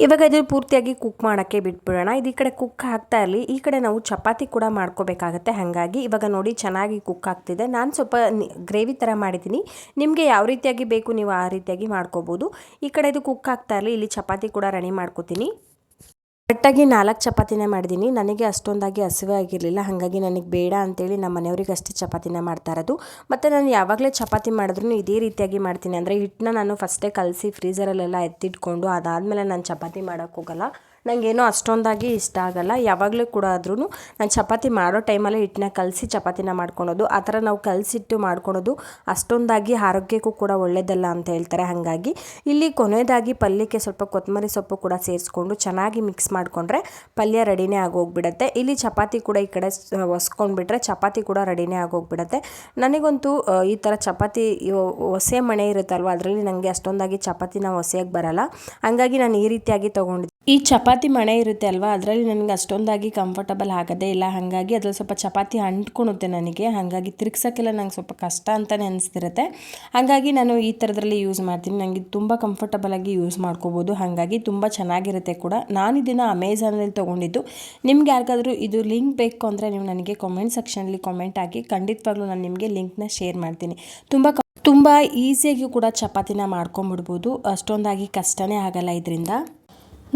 ಇವಾಗ ಇದು ಪೂರ್ತಿಯಾಗಿ ಕುಕ್ ಮಾಡೋಕ್ಕೆ ಬಿಟ್ಬಿಡೋಣ. ಇದು ಈ ಕಡೆ ಕುಕ್ ಆಗ್ತಾ ಇರಲಿ, ಈ ಕಡೆ ನಾವು ಚಪಾತಿ ಕೂಡ ಮಾಡ್ಕೋಬೇಕಾಗತ್ತೆ. ಹಾಗಾಗಿ ಇವಾಗ ನೋಡಿ ಚೆನ್ನಾಗಿ ಕುಕ್ ಆಗ್ತಿದೆ. ನಾನು ಸ್ವಲ್ಪ ಗ್ರೇವಿ ಥರ ಮಾಡಿದ್ದೀನಿ, ನಿಮಗೆ ಯಾವ ರೀತಿಯಾಗಿ ಬೇಕು ನೀವು ಆ ರೀತಿಯಾಗಿ ಮಾಡ್ಕೋಬೋದು. ಈ ಕಡೆ ಇದು ಕುಕ್ ಆಗ್ತಾ ಇರಲಿ, ಇಲ್ಲಿ ಚಪಾತಿ ಕೂಡ ರೆಡಿ ಮಾಡ್ಕೋತೀನಿ. ಕರೆಕ್ಟಾಗಿ 4 ಚಪಾತಿನೇ ಮಾಡಿದ್ದೀನಿ. ನನಗೆ ಅಷ್ಟೊಂದಾಗಿ ಹಸಿವೆ ಆಗಿರಲಿಲ್ಲ, ಹಾಗಾಗಿ ನನಗೆ ಬೇಡ ಅಂತೇಳಿ ನಮ್ಮ ಮನೆಯವ್ರಿಗೆ ಅಷ್ಟೇ ಚಪಾತಿನ ಮಾಡ್ತಾ ಇರೋದು. ಮತ್ತು ನಾನು ಯಾವಾಗಲೇ ಚಪಾತಿ ಮಾಡಿದ್ರೂ ಇದೇ ರೀತಿಯಾಗಿ ಮಾಡ್ತೀನಿ, ಅಂದರೆ ಹಿಟ್ಟನ್ನ ನಾನು ಫಸ್ಟೇ ಕಲಸಿ ಫ್ರೀಝರಲ್ಲೆಲ್ಲ ಎತ್ತಿಟ್ಕೊಂಡು ಅದಾದಮೇಲೆ ನಾನು ಚಪಾತಿ ಮಾಡೋಕ್ಕೆ ಹೋಗಲ್ಲ. ನನಗೇನೋ ಅಷ್ಟೊಂದಾಗಿ ಇಷ್ಟ ಆಗಲ್ಲ. ಯಾವಾಗಲೂ ಕೂಡ ಆದ್ರೂ ನಾನು ಚಪಾತಿ ಮಾಡೋ ಟೈಮಲ್ಲೇ ಹಿಟ್ಟನ್ನ ಕಲಸಿ ಚಪಾತಿನ ಮಾಡ್ಕೊಳೋದು. ಆ ಥರ ನಾವು ಕಲಸಿಟ್ಟು ಮಾಡ್ಕೊಳೋದು ಅಷ್ಟೊಂದಾಗಿ ಆರೋಗ್ಯಕ್ಕೂ ಕೂಡ ಒಳ್ಳೆಯದಲ್ಲ ಅಂತ ಹೇಳ್ತಾರೆ. ಹಾಗಾಗಿ ಇಲ್ಲಿ ಕೊನೆಯದಾಗಿ ಪಲ್ಯಕ್ಕೆ ಸ್ವಲ್ಪ ಕೊತ್ತಂಬರಿ ಸೊಪ್ಪು ಕೂಡ ಸೇರಿಸ್ಕೊಂಡು ಚೆನ್ನಾಗಿ ಮಿಕ್ಸ್ ಮಾಡಿಕೊಂಡ್ರೆ ಪಲ್ಯ ರೆಡಿನೇ ಆಗೋಗ್ಬಿಡುತ್ತೆ. ಇಲ್ಲಿ ಚಪಾತಿ ಕೂಡ ಈ ಕಡೆ ಒಸ್ಕೊಂಡ್ಬಿಟ್ರೆ ಚಪಾತಿ ಕೂಡ ರೆಡಿನೇ ಆಗೋಗ್ಬಿಡುತ್ತೆ. ನನಗಂತೂ ಈ ಥರ ಚಪಾತಿ ಒಸೆ ಮಣೆ ಇರುತ್ತಲ್ವ, ಅದರಲ್ಲಿ ನನಗೆ ಅಷ್ಟೊಂದಾಗಿ ಚಪಾತಿನ ಒಸೆಯೋಕ್ಕೆ ಬರಲ್ಲ, ಹಾಗಾಗಿ ನಾನು ಈ ರೀತಿಯಾಗಿ ತೊಗೊಂಡಿದ್ದೆ. ಈ ಚಪಾತಿ ಮಣೆ ಇರುತ್ತೆ ಅಲ್ವಾ, ಅದರಲ್ಲಿ ನನಗೆ ಅಷ್ಟೊಂದಾಗಿ ಕಂಫರ್ಟಬಲ್ ಆಗೋದೇ ಇಲ್ಲ. ಹಾಗಾಗಿ ಅದ್ರಲ್ಲಿ ಸ್ವಲ್ಪ ಚಪಾತಿ ಅಂಟ್ಕೊಳುತ್ತೆ ನನಗೆ. ಹಾಗಾಗಿ ತಿರುಗ್ಸೋಕ್ಕೆಲ್ಲ ನಂಗೆ ಸ್ವಲ್ಪ ಕಷ್ಟ ಅಂತಲೇ ಅನಿಸ್ತಿರುತ್ತೆ. ಹಾಗಾಗಿ ನಾನು ಈ ಥರದ್ರಲ್ಲಿ ಯೂಸ್ ಮಾಡ್ತೀನಿ. ನನಗೆ ತುಂಬ ಕಂಫರ್ಟಬಲಾಗಿ ಯೂಸ್ ಮಾಡ್ಕೋಬೋದು. ಹಾಗಾಗಿ ತುಂಬ ಚೆನ್ನಾಗಿರುತ್ತೆ ಕೂಡ. ನಾನು ಇದನ್ನು ಅಮೆಝಾನಲ್ಲಿ ತೊಗೊಂಡಿದ್ದು. ನಿಮ್ಗೆ ಯಾರಿಗಾದರೂ ಇದು ಲಿಂಕ್ ಬೇಕು ಅಂದರೆ ನೀವು ನನಗೆ ಕಾಮೆಂಟ್ ಸೆಕ್ಷನಲ್ಲಿ ಕಾಮೆಂಟ್ ಹಾಕಿ, ಖಂಡಿತವಾಗ್ಲೂ ನಾನು ನಿಮಗೆ ಲಿಂಕ್ನ ಶೇರ್ ಮಾಡ್ತೀನಿ. ತುಂಬ ಈಸಿಯಾಗಿ ಕೂಡ ಚಪಾತಿನ ಮಾಡ್ಕೊಂಬಿಡ್ಬೋದು. ಅಷ್ಟೊಂದಾಗಿ ಕಷ್ಟನೇ ಆಗಲ್ಲ ಇದರಿಂದ.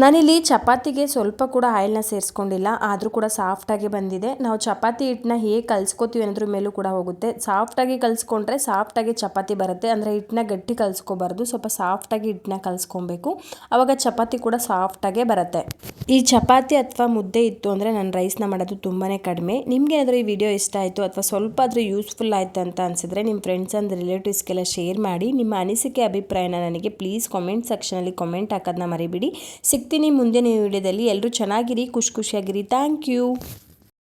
ನಾನಿಲ್ಲಿ ಚಪಾತಿಗೆ ಸ್ವಲ್ಪ ಕೂಡ ಆಯಿಲ್ನ ಸೇರಿಸ್ಕೊಂಡಿಲ್ಲ, ಆದರೂ ಕೂಡ ಸಾಫ್ಟಾಗಿ ಬಂದಿದೆ. ನಾವು ಚಪಾತಿ ಹಿಟ್ಟನ್ನ ಹೇಗೆ ಕಲಿಸ್ಕೋತೀವಿ ಅನ್ನೋದ್ರ ಮೇಲೂ ಕೂಡ ಹೋಗುತ್ತೆ. ಸಾಫ್ಟಾಗಿ ಕಲಿಸ್ಕೊಂಡ್ರೆ ಸಾಫ್ಟಾಗಿ ಚಪಾತಿ ಬರುತ್ತೆ. ಅಂದರೆ ಹಿಟ್ಟನ್ನ ಗಟ್ಟಿ ಕಲಿಸ್ಕೋಬಾರ್ದು, ಸ್ವಲ್ಪ ಸಾಫ್ಟಾಗಿ ಹಿಟ್ಟನ್ನ ಕಲಿಸ್ಕೊಬೇಕು. ಆವಾಗ ಚಪಾತಿ ಕೂಡ ಸಾಫ್ಟಾಗೇ ಬರುತ್ತೆ. ಈ ಚಪಾತಿ ಅಥವಾ ಮುದ್ದೆ ಇತ್ತು ಅಂದರೆ ನಾನು ರೈಸ್ನ ಮಾಡೋದು ತುಂಬಾ ಕಡಿಮೆ. ನಿಮಗೆ ಏನಾದರೂ ಈ ವಿಡಿಯೋ ಇಷ್ಟ ಆಯಿತು ಅಥವಾ ಸ್ವಲ್ಪ ಆದರೂ ಯೂಸ್ಫುಲ್ ಆಯಿತು ಅಂತ ಅನಿಸಿದ್ರೆ ನಿಮ್ಮ ಫ್ರೆಂಡ್ಸ್ ಆ್ಯಂಡ್ ರಿಲೇಟಿವ್ಸ್ಗೆಲ್ಲ ಶೇರ್ ಮಾಡಿ. ನಿಮ್ಮ ಅನಿಸಿಕೆ ಅಭಿಪ್ರಾಯನ ನನಗೆ ಪ್ಲೀಸ್ ಕಾಮೆಂಟ್ ಸೆಕ್ಷನಲ್ಲಿ ಕಾಮೆಂಟ್ ಹಾಕೋದನ್ನ ಮರಿಬಿಡಿ. ಸಿಗ್ತೀನಿ ಮುಂದಿನ ವಿಡಿಯೋದಲ್ಲಿ. ಎಲ್ಲರೂ ಚೆನ್ನಾಗಿರಿ, ಖುಷಿಯಾಗಿರಿ. Thank you.